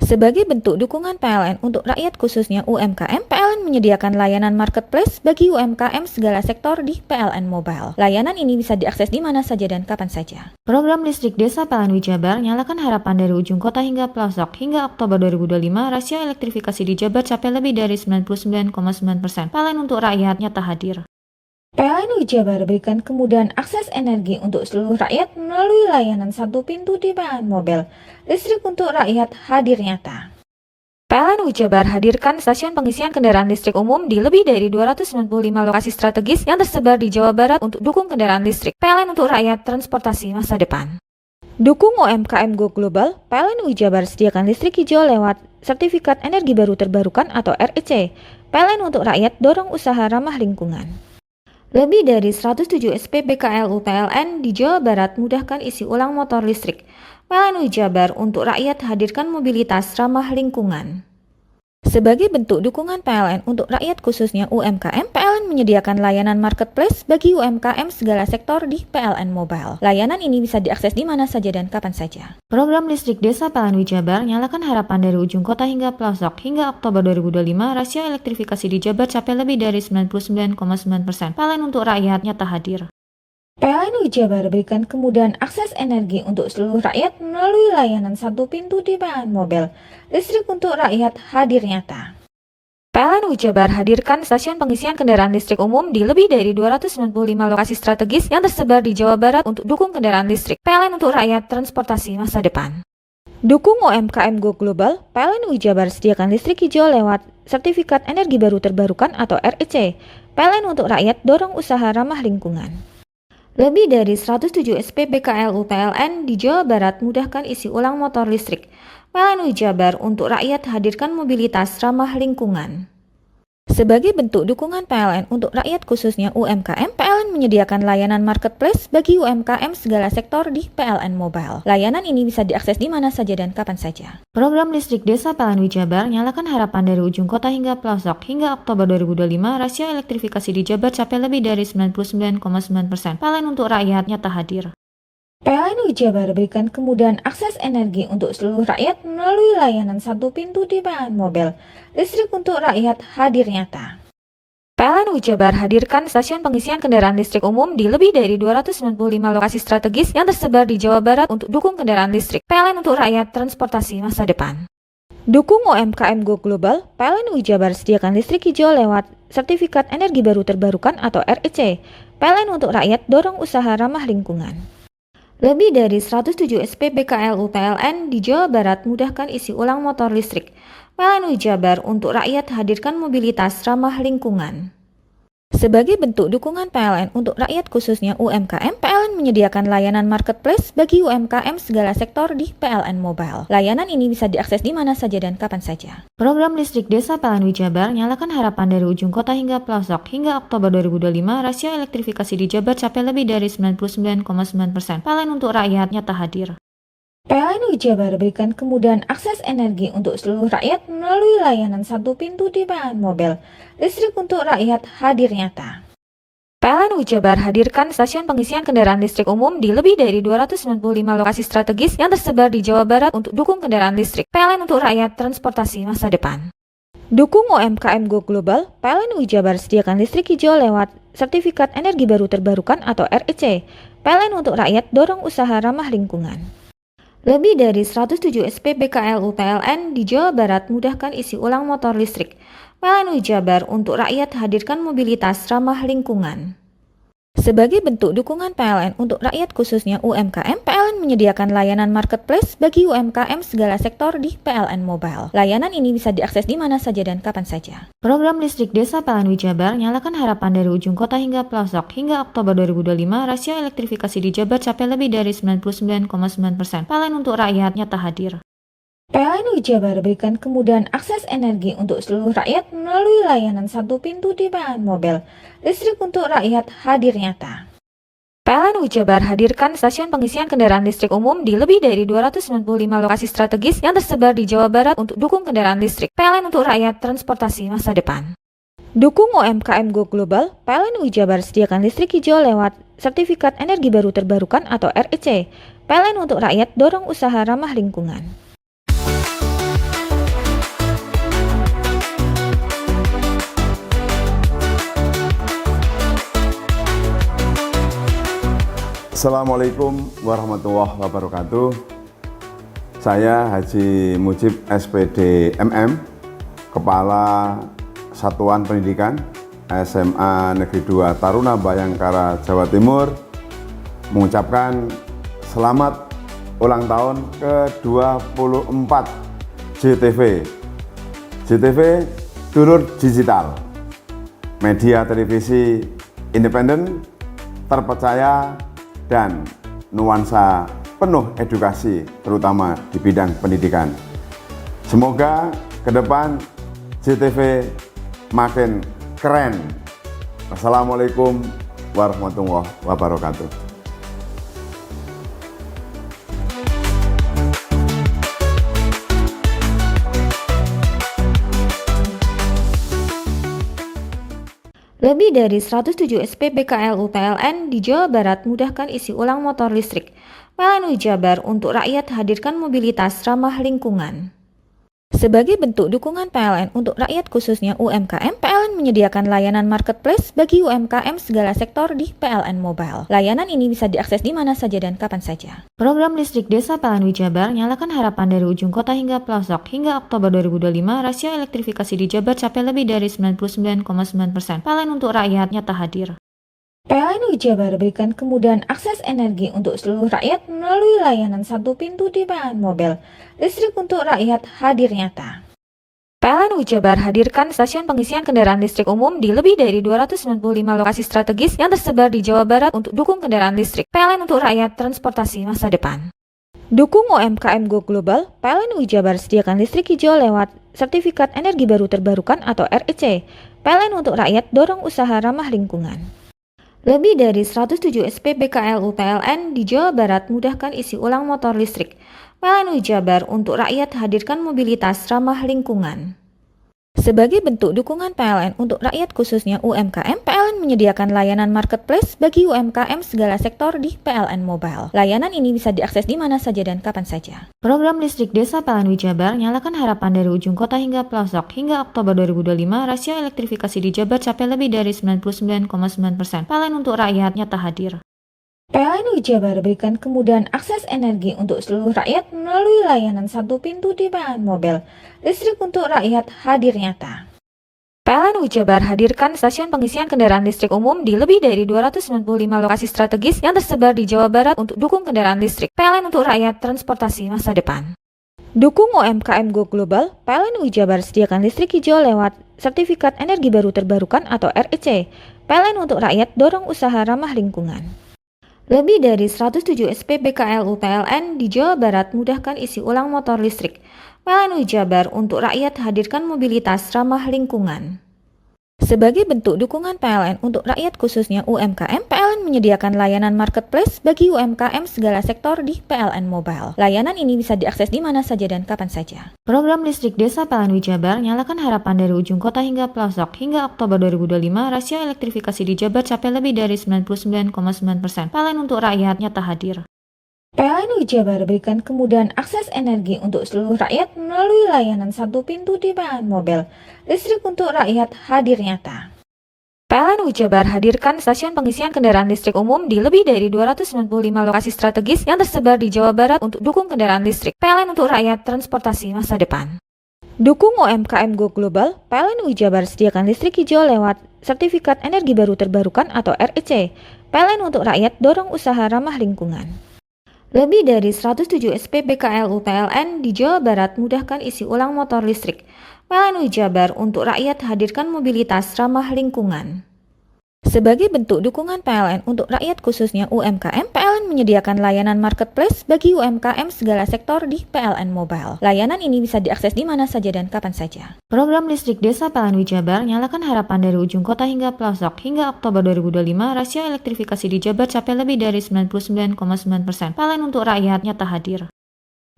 Sebagai bentuk dukungan PLN untuk rakyat khususnya UMKM, PLN menyediakan layanan marketplace bagi UMKM segala sektor di PLN Mobile. Layanan ini bisa diakses di mana saja dan kapan saja. Program listrik desa PLN Jabar nyalakan harapan dari ujung kota hingga pelosok. Hingga Oktober 2025, rasio elektrifikasi di Jabar capai lebih dari 99,9%. PLN untuk rakyat nyata hadir. PLN Jabar berikan kemudahan akses energi untuk seluruh rakyat melalui layanan satu pintu di PLN Mobile. Listrik untuk rakyat hadir nyata. PLN Jabar hadirkan stasiun pengisian kendaraan listrik umum di lebih dari 295 lokasi strategis yang tersebar di Jawa Barat untuk dukung kendaraan listrik. PLN untuk rakyat transportasi masa depan. Dukung UMKM Go Global, PLN Jabar sediakan listrik hijau lewat Sertifikat Energi Baru Terbarukan atau REC. PLN untuk rakyat dorong usaha ramah lingkungan. Lebih dari 107 SPB KLU PLN di Jawa Barat mudahkan isi ulang motor listrik. PLN Jabar untuk rakyat hadirkan mobilitas ramah lingkungan. Sebagai bentuk dukungan PLN untuk rakyat khususnya UMKM, PLN menyediakan layanan marketplace bagi UMKM segala sektor di PLN Mobile. Layanan ini bisa diakses di mana saja dan kapan saja. Program listrik desa PLN Jabar nyalakan harapan dari ujung kota hingga pelosok. Hingga Oktober 2025, rasio elektrifikasi di Jabar capai lebih dari 99,9%. PLN untuk rakyat nyata hadir. PLN Jabar berikan kemudahan akses energi untuk seluruh rakyat melalui layanan satu pintu di PLN Mobile. Listrik untuk rakyat hadir nyata. PLN Jabar hadirkan stasiun pengisian kendaraan listrik umum di lebih dari 295 lokasi strategis yang tersebar di Jawa Barat untuk dukung kendaraan listrik. PLN untuk rakyat transportasi masa depan. Dukung UMKM Go Global, PLN Jabar sediakan listrik hijau lewat Sertifikat Energi Baru Terbarukan atau REC. PLN untuk rakyat dorong usaha ramah lingkungan. Lebih dari 107 SPB KLU PLN di Jawa Barat mudahkan isi ulang motor listrik. PLN Jabar untuk rakyat hadirkan mobilitas ramah lingkungan. Sebagai bentuk dukungan PLN untuk rakyat khususnya UMKM, PLN menyediakan layanan marketplace bagi UMKM segala sektor di PLN Mobile. Layanan ini bisa diakses di mana saja dan kapan saja. Program listrik desa PLN Jabar nyalakan harapan dari ujung kota hingga pelosok. Hingga Oktober 2025, rasio elektrifikasi di Jabar capai lebih dari 99,9%. PLN untuk rakyat nyata hadir. PLN Jabar berikan kemudahan akses energi untuk seluruh rakyat melalui layanan satu pintu di PLN Mobile. Listrik untuk rakyat hadir nyata. PLN Jabar hadirkan stasiun pengisian kendaraan listrik umum di lebih dari 295 lokasi strategis yang tersebar di Jawa Barat untuk dukung kendaraan listrik. PLN untuk rakyat transportasi masa depan. Dukung UMKM Go Global, PLN Jabar sediakan listrik hijau lewat Sertifikat Energi Baru Terbarukan atau REC. PLN untuk rakyat dorong usaha ramah lingkungan. Lebih dari 107 SPB KLU PLN di Jawa Barat mudahkan isi ulang motor listrik. PLN Jabar untuk rakyat hadirkan mobilitas ramah lingkungan. Sebagai bentuk dukungan PLN untuk rakyat khususnya UMKM, PLN menyediakan layanan marketplace bagi UMKM segala sektor di PLN Mobile. Layanan ini bisa diakses di mana saja dan kapan saja. Program listrik desa PLN Jabar nyalakan harapan dari ujung kota hingga pelosok. Hingga Oktober 2025, rasio elektrifikasi di Jabar capai lebih dari 99,9%. PLN untuk rakyat nyata hadir. PLN Jabar berikan kemudahan akses energi untuk seluruh rakyat melalui layanan satu pintu di PLN Mobile. Listrik untuk rakyat hadir nyata. PLN Jabar hadirkan stasiun pengisian kendaraan listrik umum di lebih dari 295 lokasi strategis yang tersebar di Jawa Barat untuk dukung kendaraan listrik. PLN untuk rakyat transportasi masa depan. Dukung UMKM Go Global, PLN Jabar sediakan listrik hijau lewat Sertifikat Energi Baru Terbarukan atau REC. PLN untuk rakyat dorong usaha ramah lingkungan. Lebih dari 107 SPB KLU PLN di Jawa Barat mudahkan isi ulang motor listrik. PLN Jabar untuk rakyat hadirkan mobilitas ramah lingkungan. Sebagai bentuk dukungan PLN untuk rakyat khususnya UMKM, PLN menyediakan layanan marketplace bagi UMKM segala sektor di PLN Mobile. Layanan ini bisa diakses di mana saja dan kapan saja. Program listrik desa PLN Jabar nyalakan harapan dari ujung kota hingga pelosok. Hingga Oktober 2025, rasio elektrifikasi di Jabar capai lebih dari 99,9%. PLN untuk rakyat nyata hadir. PLN Jabar berikan kemudahan akses energi untuk seluruh rakyat melalui layanan satu pintu di PLN Mobile. Listrik untuk rakyat hadir nyata. PLN Jabar hadirkan stasiun pengisian kendaraan listrik umum di lebih dari 295 lokasi strategis yang tersebar di Jawa Barat untuk dukung kendaraan listrik. PLN untuk rakyat transportasi masa depan. Dukung UMKM Go Global, PLN Jabar sediakan listrik hijau lewat Sertifikat Energi Baru Terbarukan atau REC. PLN untuk rakyat dorong usaha ramah lingkungan. Assalamualaikum warahmatullahi wabarakatuh. Saya Haji Mujib SPD MM, Kepala Satuan Pendidikan SMA Negeri 2 Taruna Bayangkara, Jawa Timur, mengucapkan selamat ulang tahun ke-24 JTV. JTV Dulur Digital, media televisi independen, terpercaya, dan nuansa penuh edukasi, terutama di bidang pendidikan. Semoga ke depan JTV makin keren. Assalamualaikum warahmatullahi wabarakatuh. Lebih dari 107 SPB KLU PLN di Jawa Barat mudahkan isi ulang motor listrik. PLN Jabar untuk rakyat hadirkan mobilitas ramah lingkungan. Sebagai bentuk dukungan PLN untuk rakyat khususnya UMKM, PLN menyediakan layanan marketplace bagi UMKM segala sektor di PLN Mobile. Layanan ini bisa diakses di mana saja dan kapan saja. Program listrik desa PLN Jabar nyalakan harapan dari ujung kota hingga pelosok. Hingga Oktober 2025, rasio elektrifikasi di Jabar capai lebih dari 99,9%. PLN untuk rakyat nyata hadir. PLN Jabar berikan kemudahan akses energi untuk seluruh rakyat melalui layanan satu pintu di PLN Mobile. Listrik untuk rakyat hadir nyata. PLN Jabar hadirkan stasiun pengisian kendaraan listrik umum di lebih dari 295 lokasi strategis yang tersebar di Jawa Barat untuk dukung kendaraan listrik. PLN untuk rakyat transportasi masa depan. Dukung UMKM Go Global, PLN Jabar sediakan listrik hijau lewat Sertifikat Energi Baru Terbarukan atau REC. PLN untuk rakyat dorong usaha ramah lingkungan. Lebih dari 107 SPB KLU PLN di Jawa Barat mudahkan isi ulang motor listrik. PLN Jabar untuk rakyat hadirkan mobilitas ramah lingkungan. Sebagai bentuk dukungan PLN untuk rakyat khususnya UMKM, PLN menyediakan layanan marketplace bagi UMKM segala sektor di PLN Mobile. Layanan ini bisa diakses di mana saja dan kapan saja. Program listrik desa PLN Jabar nyalakan harapan dari ujung kota hingga pelosok. Hingga Oktober 2025, rasio elektrifikasi di Jabar capai lebih dari 99,9%. PLN untuk rakyat nyata hadir. PLN Jabar berikan kemudahan akses energi untuk seluruh rakyat melalui layanan satu pintu di PLN Mobile. Listrik untuk rakyat hadir nyata. PLN Jabar hadirkan stasiun pengisian kendaraan listrik umum di lebih dari 295 lokasi strategis yang tersebar di Jawa Barat untuk dukung kendaraan listrik. PLN untuk rakyat transportasi masa depan. Dukung UMKM Go Global, PLN Jabar sediakan listrik hijau lewat Sertifikat Energi Baru Terbarukan atau REC. PLN untuk rakyat dorong usaha ramah lingkungan. Lebih dari 107 SPB KLU PLN di Jawa Barat mudahkan isi ulang motor listrik. PLN Jabar untuk rakyat hadirkan mobilitas ramah lingkungan. Sebagai bentuk dukungan PLN untuk rakyat khususnya UMKM, PLN menyediakan layanan marketplace bagi UMKM segala sektor di PLN Mobile. Layanan ini bisa diakses di mana saja dan kapan saja. Program listrik desa PLN Jabar nyalakan harapan dari ujung kota hingga pelosok. Hingga Oktober 2025, rasio elektrifikasi di Jabar capai lebih dari 99,9%. PLN untuk rakyat nyata hadir. PLN Jabar berikan kemudahan akses energi untuk seluruh rakyat melalui layanan satu pintu di PLN Mobile. Listrik untuk rakyat hadir nyata. PLN Jabar hadirkan stasiun pengisian kendaraan listrik umum di lebih dari 295 lokasi strategis yang tersebar di Jawa Barat untuk dukung kendaraan listrik. PLN untuk rakyat transportasi masa depan. Dukung UMKM Go Global, PLN UI Jabar sediakan listrik hijau lewat Sertifikat Energi Baru Terbarukan atau REC. PLN untuk rakyat dorong usaha ramah lingkungan. Lebih dari 107 SPBKLU PLN di Jawa Barat mudahkan isi ulang motor listrik. PLN UI Jabar untuk rakyat hadirkan mobilitas ramah lingkungan. Sebagai bentuk dukungan PLN untuk rakyat khususnya UMKM, PLN menyediakan layanan marketplace bagi UMKM segala sektor di PLN Mobile. Layanan ini bisa diakses di mana saja dan kapan saja. Program listrik desa PLN UI Jabar nyalakan harapan dari ujung kota hingga pelosok. Hingga Oktober 2025, rasio elektrifikasi di Jabar capai lebih dari 99,9%. PLN untuk rakyat nyata hadir.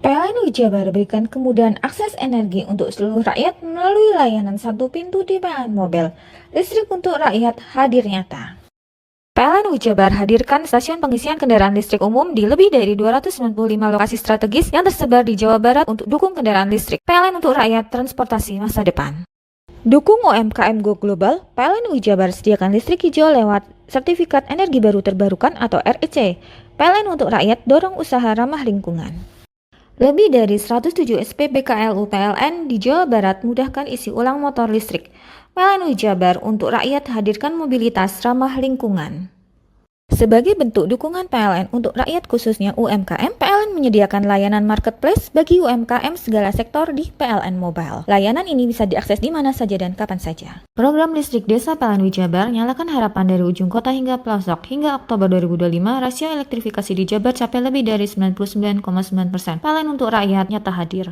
PLN UI Jabar berikan kemudahan akses energi untuk seluruh rakyat melalui layanan satu pintu di PLN Mobile. Listrik untuk rakyat hadir nyata. PLN UI Jabar hadirkan stasiun pengisian kendaraan listrik umum di lebih dari 295 lokasi strategis yang tersebar di Jawa Barat untuk dukung kendaraan listrik. PLN untuk rakyat transportasi masa depan. Dukung UMKM Go Global, PLN UI Jabar sediakan listrik hijau lewat Sertifikat Energi Baru Terbarukan atau REC. PLN untuk rakyat dorong usaha ramah lingkungan. Lebih dari 107 SPBKLU PLN di Jawa Barat mudahkan isi ulang motor listrik. PLN UI Jabar untuk rakyat hadirkan mobilitas ramah lingkungan. Sebagai bentuk dukungan PLN untuk rakyat khususnya UMKM, PLN menyediakan layanan marketplace bagi UMKM segala sektor di PLN Mobile. Layanan ini bisa diakses di mana saja dan kapan saja. Program listrik desa PLN UI Jabar nyalakan harapan dari ujung kota hingga pelosok. Hingga Oktober 2025, rasio elektrifikasi di Jabar capai lebih dari 99,9%. PLN untuk rakyat nyata hadir.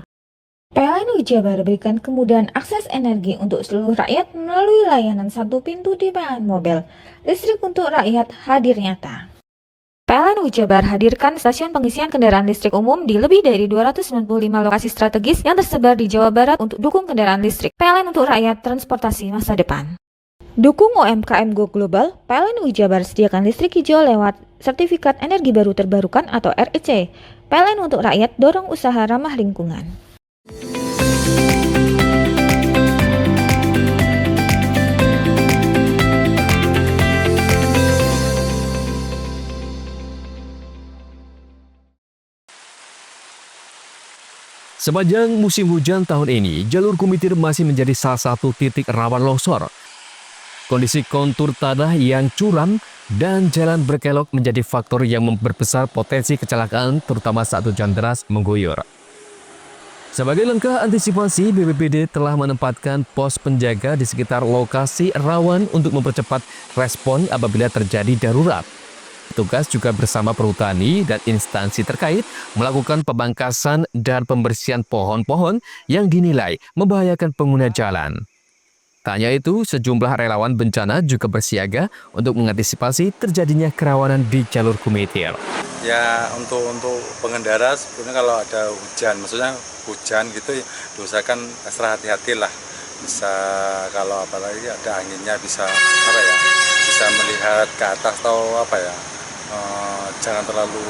PLN UI Jabar berikan kemudahan akses energi untuk seluruh rakyat melalui layanan satu pintu di PLN Mobile. Listrik untuk rakyat hadir nyata. PLN UI Jabar hadirkan stasiun pengisian kendaraan listrik umum di lebih dari 295 lokasi strategis yang tersebar di Jawa Barat untuk dukung kendaraan listrik. PLN untuk rakyat transportasi masa depan. Dukung UMKM Go Global, PLN UI Jabar sediakan listrik hijau lewat Sertifikat Energi Baru Terbarukan atau REC. PLN untuk rakyat dorong usaha ramah lingkungan. Sepanjang musim hujan tahun ini, jalur Kumitir masih menjadi salah satu titik rawan longsor. Kondisi kontur tanah yang curam dan jalan berkelok menjadi faktor yang memperbesar potensi kecelakaan, terutama saat hujan deras mengguyur. Sebagai langkah antisipasi, BPBD telah menempatkan pos penjaga di sekitar lokasi rawan untuk mempercepat respon apabila terjadi darurat. Petugas juga bersama perhutani dan instansi terkait melakukan pemangkasan dan pembersihan pohon-pohon yang dinilai membahayakan pengguna jalan. Tak hanya itu, sejumlah relawan bencana juga bersiaga untuk mengantisipasi terjadinya kerawanan di jalur Kumitir. Ya untuk pengendara sebenarnya kalau ada hujan, maksudnya hujan gitu diusahakan ekstra hati-hati lah. Bisa kalau apalagi ada anginnya bisa bisa melihat ke atas atau jangan terlalu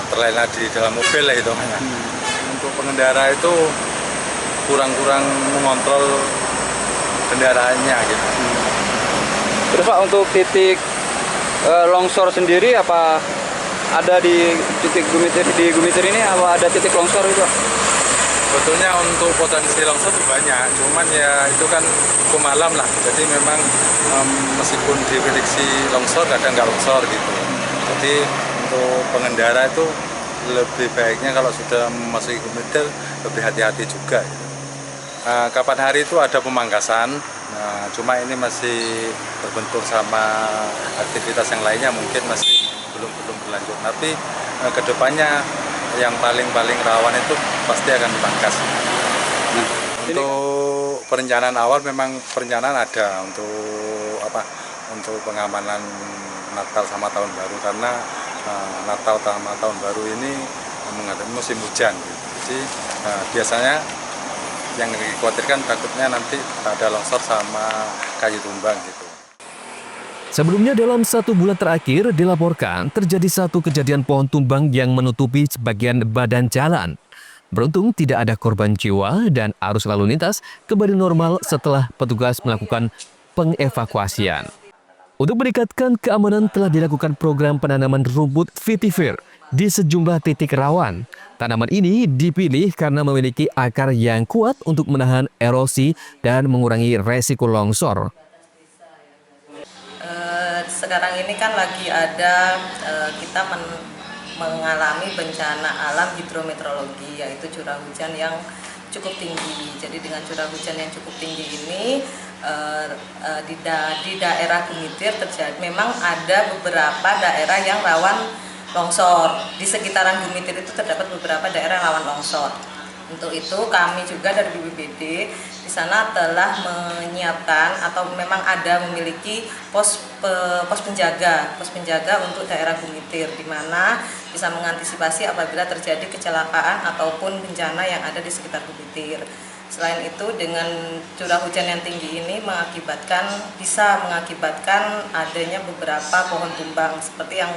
terlena di dalam mobil lah itu. Untuk pengendara itu kurang mengontrol kendaraannya gitu. Terus Pak, untuk titik longsor sendiri apa ada di titik Gumitir ini, apa ada titik longsor itu? Sebetulnya untuk potensi longsor banyak, cuman ya itu kan hukum alam lah. Jadi memang meskipun diprediksi longsor kadang nggak longsor gitu. Jadi untuk pengendara itu lebih baiknya kalau sudah memasuki Gumitir lebih hati-hati juga. Kapan hari itu ada pemangkasan, cuma ini masih terbentur sama aktivitas yang lainnya, mungkin masih belum berlanjut. Tapi kedepannya yang paling rawan itu pasti akan dipangkas. Untuk perencanaan awal memang perencanaan ada untuk pengamanan Natal sama Tahun Baru, karena Natal sama Tahun Baru ini menghadapi musim hujan. Jadi biasanya yang dikhawatirkan takutnya nanti ada longsor sama kayu tumbang gitu. Sebelumnya dalam 1 bulan terakhir dilaporkan terjadi satu kejadian pohon tumbang yang menutupi sebagian badan jalan. Beruntung tidak ada korban jiwa dan arus lalu lintas kembali normal setelah petugas melakukan pengevakuasian. Untuk meningkatkan keamanan telah dilakukan program penanaman rumput vetiver di sejumlah titik rawan. Tanaman ini dipilih karena memiliki akar yang kuat untuk menahan erosi dan mengurangi resiko longsor. Sekarang ini kan lagi ada kita mengalami bencana alam hidrometeorologi, yaitu curah hujan yang cukup tinggi. Jadi dengan curah hujan yang cukup tinggi ini di daerah Gumitir memang ada beberapa daerah yang rawan longsor. Di sekitaran Gumitir itu terdapat beberapa daerah rawan longsor. Untuk itu kami juga dari BPBD di sana telah menyiapkan atau memang ada memiliki pos penjaga untuk daerah Gumitir, di mana bisa mengantisipasi apabila terjadi kecelakaan ataupun bencana yang ada di sekitar Gumitir. Selain itu, dengan curah hujan yang tinggi ini bisa mengakibatkan adanya beberapa pohon tumbang, seperti yang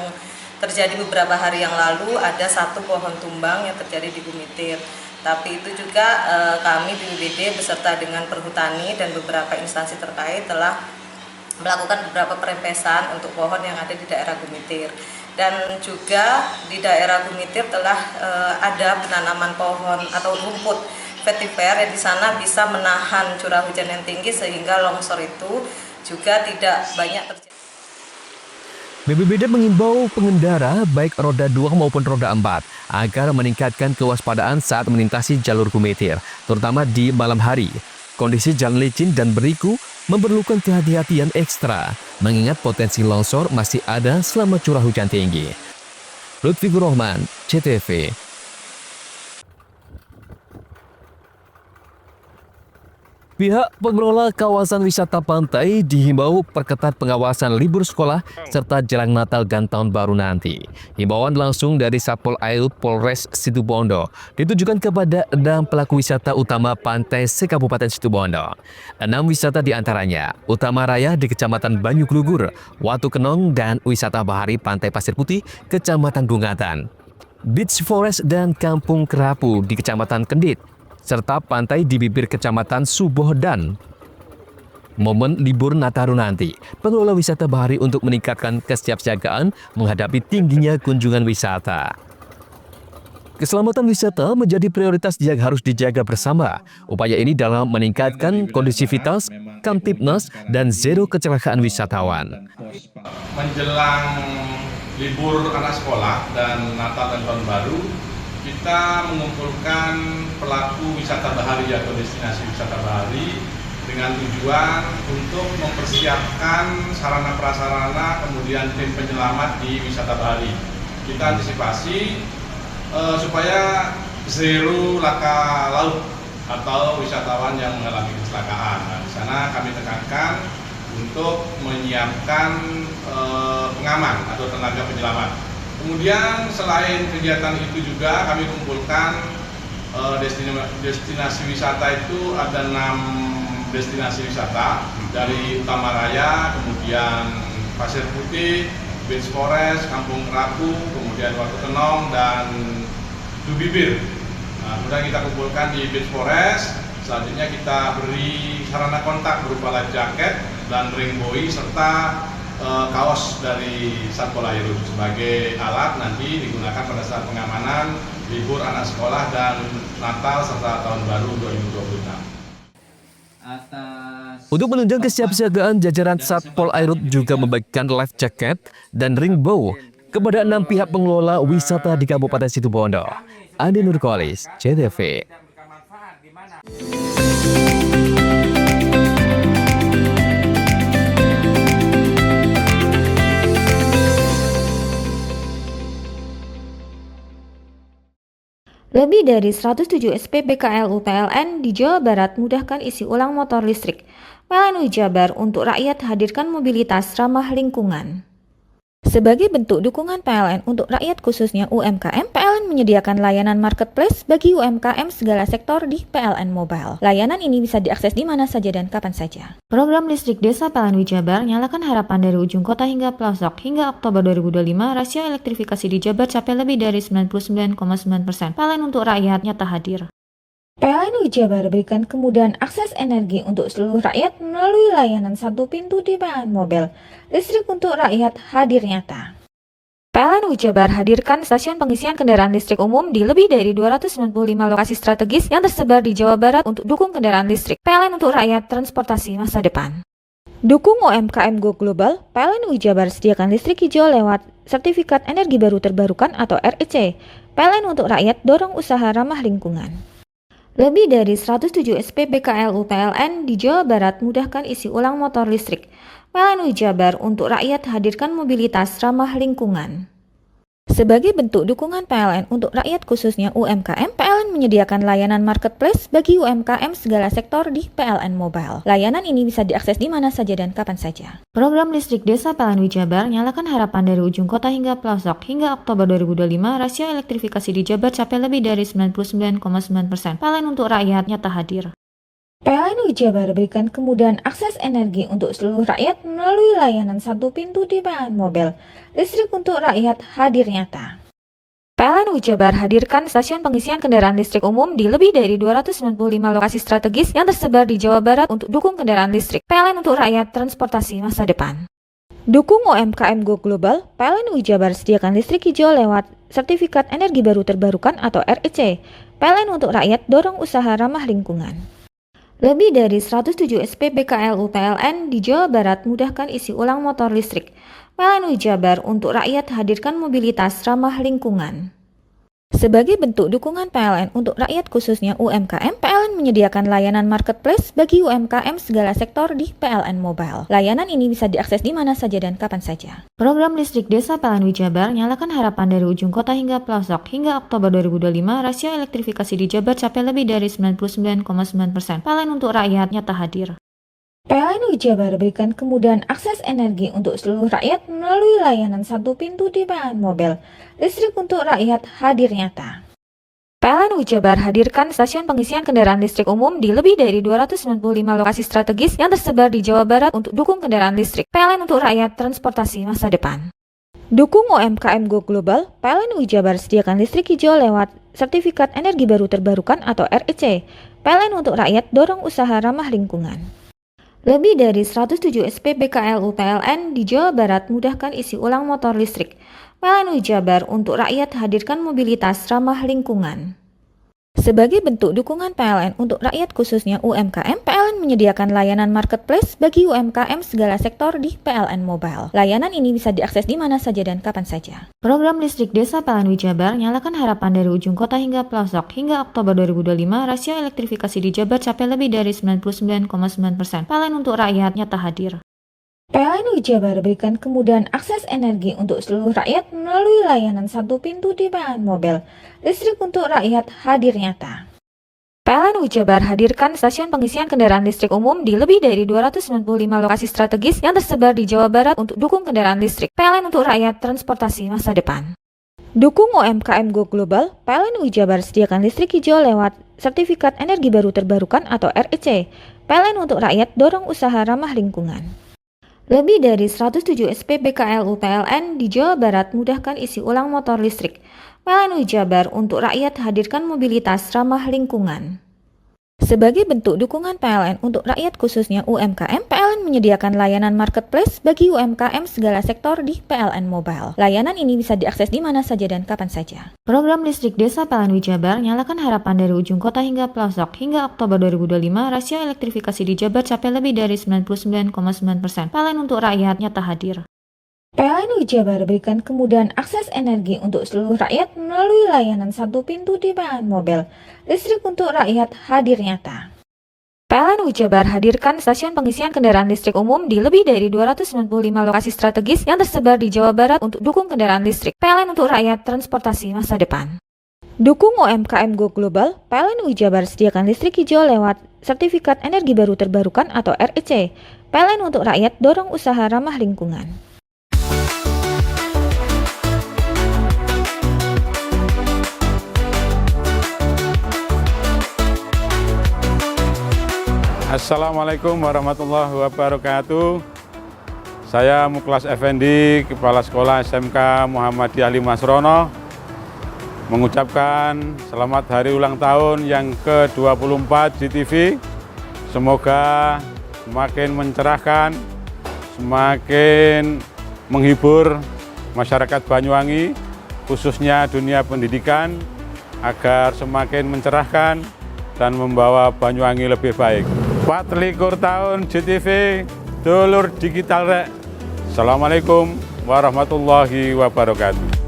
terjadi beberapa hari yang lalu. Ada satu pohon tumbang yang terjadi di Gumitir. Tapi itu juga kami BPBD beserta dengan Perhutani dan beberapa instansi terkait telah melakukan beberapa perempesan untuk pohon yang ada di daerah Gumitir. Dan juga di daerah Gumitir telah ada penanaman pohon atau rumput vetiver yang di sana bisa menahan curah hujan yang tinggi sehingga longsor itu juga tidak banyak terjadi. BPBD mengimbau pengendara baik roda 2 maupun roda 4 agar meningkatkan kewaspadaan saat melintasi jalur Gumitir, terutama di malam hari. Kondisi jalan licin dan beriku memerlukan kehati-hatian ekstra, mengingat potensi longsor masih ada selama curah hujan tinggi. Lutfikur Rohman, CTV. Pihak pengelola kawasan wisata pantai dihimbau perketat pengawasan libur sekolah serta jelang Natal dan Tahun Baru nanti. Himbauan langsung dari Satpol Air Polres Situbondo ditujukan kepada 6 pelaku wisata utama pantai se-Kabupaten Situbondo. 6 wisata diantaranya Utama Raya di Kecamatan Banyuglugur, Watu Kenong, dan wisata bahari Pantai Pasir Putih, Kecamatan Gungatan. Beach Forest dan Kampung Kerapu di Kecamatan Kendit, serta pantai di bibir Kecamatan Subohdan. Momen libur Nataru nanti, pengelola wisata bahari untuk meningkatkan kesiapsiagaan menghadapi tingginya kunjungan wisata. Keselamatan wisata menjadi prioritas yang harus dijaga bersama. Upaya ini dalam meningkatkan kondisivitas, kamtipnas, dan zero kecelakaan wisatawan. Menjelang libur anak sekolah dan Natal dan Tahun Baru, kita mengumpulkan pelaku wisata bahari atau destinasi wisata bahari dengan tujuan untuk mempersiapkan sarana prasarana kemudian tim penyelamat di wisata bahari. Kita antisipasi supaya zero laka laut atau wisatawan yang mengalami kecelakaan. Nah, di sana kami tekankan untuk menyiapkan pengaman atau tenaga penyelamat. Kemudian selain kegiatan itu juga kami kumpulkan destinasi wisata itu ada 6 destinasi wisata dari Utama Raya, kemudian Pasir Putih, Beach Forest, Kampung Kerapu, kemudian Watu Kenong, dan Dubibir. Nah, kemudian kita kumpulkan di Beach Forest. Selanjutnya kita beri sarana kontak berupa life jacket dan ring buoy serta kaos dari Satpol Air sebagai alat nanti digunakan pada saat pengamanan libur anak sekolah dan Natal serta Tahun Baru 2026. Untuk menunjang kesiapsiagaan, jajaran Satpol Air juga membagikan life jacket dan ring bow kepada 6 pihak pengelola wisata di Kabupaten Situbondo. Andi Nurkolis, CTV. Lebih dari 107 SP BKLU PLN di Jawa Barat mudahkan isi ulang motor listrik. PLN Jabar untuk rakyat hadirkan mobilitas ramah lingkungan. Sebagai bentuk dukungan PLN untuk rakyat khususnya UMKM, PLN menyediakan layanan marketplace bagi UMKM segala sektor di PLN Mobile. Layanan ini bisa diakses di mana saja dan kapan saja. Program listrik Desa PLN Jabar nyalakan harapan dari ujung kota hingga pelosok. Hingga Oktober 2025, rasio elektrifikasi di Jabar capai lebih dari 99,9%. PLN untuk rakyat nyata hadir. PLN Jabar berikan kemudahan akses energi untuk seluruh rakyat melalui layanan satu pintu di PLN Mobile. Listrik untuk rakyat hadir nyata. PLN Jabar hadirkan stasiun pengisian kendaraan listrik umum di lebih dari 295 lokasi strategis yang tersebar di Jawa Barat untuk dukung kendaraan listrik. PLN untuk rakyat transportasi masa depan. Dukung UMKM Go Global, PLN Jabar sediakan listrik hijau lewat Sertifikat Energi Baru Terbarukan atau REC. PLN untuk rakyat dorong usaha ramah lingkungan. Lebih dari 107 SPBKLU PLN di Jawa Barat mudahkan isi ulang motor listrik. PLN Jabar untuk rakyat hadirkan mobilitas ramah lingkungan. Sebagai bentuk dukungan PLN untuk rakyat khususnya UMKM, PLN menyediakan layanan marketplace bagi UMKM segala sektor di PLN Mobile. Layanan ini bisa diakses di mana saja dan kapan saja. Program listrik desa PLN Jabar nyalakan harapan dari ujung kota hingga pelosok. Hingga Oktober 2025, rasio elektrifikasi di Jabar capai lebih dari 99,9%. PLN untuk rakyat nyata hadir. PLN Jabar berikan kemudahan akses energi untuk seluruh rakyat melalui layanan satu pintu di PLN Mobile. Listrik untuk rakyat hadir nyata. PLN Jabar hadirkan stasiun pengisian kendaraan listrik umum di lebih dari 295 lokasi strategis yang tersebar di Jawa Barat untuk dukung kendaraan listrik. PLN untuk rakyat transportasi masa depan. Dukung UMKM Go Global, PLN Jabar sediakan listrik hijau lewat Sertifikat Energi Baru Terbarukan atau REC. PLN untuk rakyat dorong usaha ramah lingkungan. Lebih dari 107 SPBKLU PLN di Jawa Barat mudahkan isi ulang motor listrik. PLN Jabar untuk rakyat hadirkan mobilitas ramah lingkungan. Sebagai bentuk dukungan PLN untuk rakyat khususnya UMKM, PLN menyediakan layanan marketplace bagi UMKM segala sektor di PLN Mobile. Layanan ini bisa diakses di mana saja dan kapan saja. Program listrik desa PLN Jabar nyalakan harapan dari ujung kota hingga pelosok. Hingga Oktober 2025, rasio elektrifikasi di Jabar capai lebih dari 99,9%. PLN untuk rakyat nyata hadir. PLN Jabar berikan kemudahan akses energi untuk seluruh rakyat melalui layanan satu pintu di PLN Mobile. Listrik untuk rakyat hadir nyata. PLN Jabar hadirkan stasiun pengisian kendaraan listrik umum di lebih dari 295 lokasi strategis yang tersebar di Jawa Barat untuk dukung kendaraan listrik. PLN untuk rakyat transportasi masa depan. Dukung UMKM Go Global, PLN Jabar sediakan listrik hijau lewat Sertifikat Energi Baru Terbarukan atau REC. PLN untuk rakyat dorong usaha ramah lingkungan. Lebih dari 107 SPBKLU PLN di Jawa Barat mudahkan isi ulang motor listrik. PLN Jabar untuk rakyat hadirkan mobilitas ramah lingkungan. Sebagai bentuk dukungan PLN untuk rakyat khususnya UMKM, PLN menyediakan layanan marketplace bagi UMKM segala sektor di PLN Mobile. Layanan ini bisa diakses di mana saja dan kapan saja. Program listrik desa PLN Jabar nyalakan harapan dari ujung kota hingga pelosok. Hingga Oktober 2025, rasio elektrifikasi di Jabar capai lebih dari 99,9%. PLN untuk rakyat nyata hadir. PLN Jabar berikan kemudahan akses energi untuk seluruh rakyat melalui layanan satu pintu di PLN Mobile. Listrik untuk rakyat hadir nyata. PLN Jabar hadirkan stasiun pengisian kendaraan listrik umum di lebih dari 295 lokasi strategis yang tersebar di Jawa Barat untuk dukung kendaraan listrik. PLN untuk rakyat transportasi masa depan. Dukung UMKM Go Global, PLN Jabar sediakan listrik hijau lewat Sertifikat Energi Baru Terbarukan atau REC. PLN untuk rakyat dorong usaha ramah lingkungan. Lebih dari 107 SPBKLU PLN di Jawa Barat mudahkan isi ulang motor listrik. PLN Jabar untuk rakyat hadirkan mobilitas ramah lingkungan. Sebagai bentuk dukungan PLN untuk rakyat khususnya UMKM, PLN menyediakan layanan marketplace bagi UMKM segala sektor di PLN Mobile. Layanan ini bisa diakses di mana saja dan kapan saja. Program listrik desa PLN Jabar nyalakan harapan dari ujung kota hingga pelosok. Hingga Oktober 2025, rasio elektrifikasi di Jabar capai lebih dari 99,9%. PLN untuk rakyat nyata hadir. PLN Jabar berikan kemudahan akses energi untuk seluruh rakyat melalui layanan satu pintu di PLN Mobile. Listrik untuk rakyat hadir nyata. PLN Jabar hadirkan stasiun pengisian kendaraan listrik umum di lebih dari 295 lokasi strategis yang tersebar di Jawa Barat untuk dukung kendaraan listrik. PLN untuk rakyat transportasi masa depan. Dukung UMKM Go Global, PLN Jabar sediakan listrik hijau lewat Sertifikat Energi Baru Terbarukan atau REC. PLN untuk rakyat dorong usaha ramah lingkungan. Assalamualaikum warahmatullahi wabarakatuh. Saya Muklas Effendi, Kepala Sekolah SMK Muhammadiyah 5 Srono. mengucapkan selamat hari ulang tahun yang ke-24 GTV. Semoga semakin mencerahkan, semakin menghibur masyarakat Banyuwangi, khususnya dunia pendidikan, agar semakin mencerahkan dan membawa Banyuwangi lebih baik. 24 tahun GTV, dulur digital rek. Assalamualaikum warahmatullahi wabarakatuh.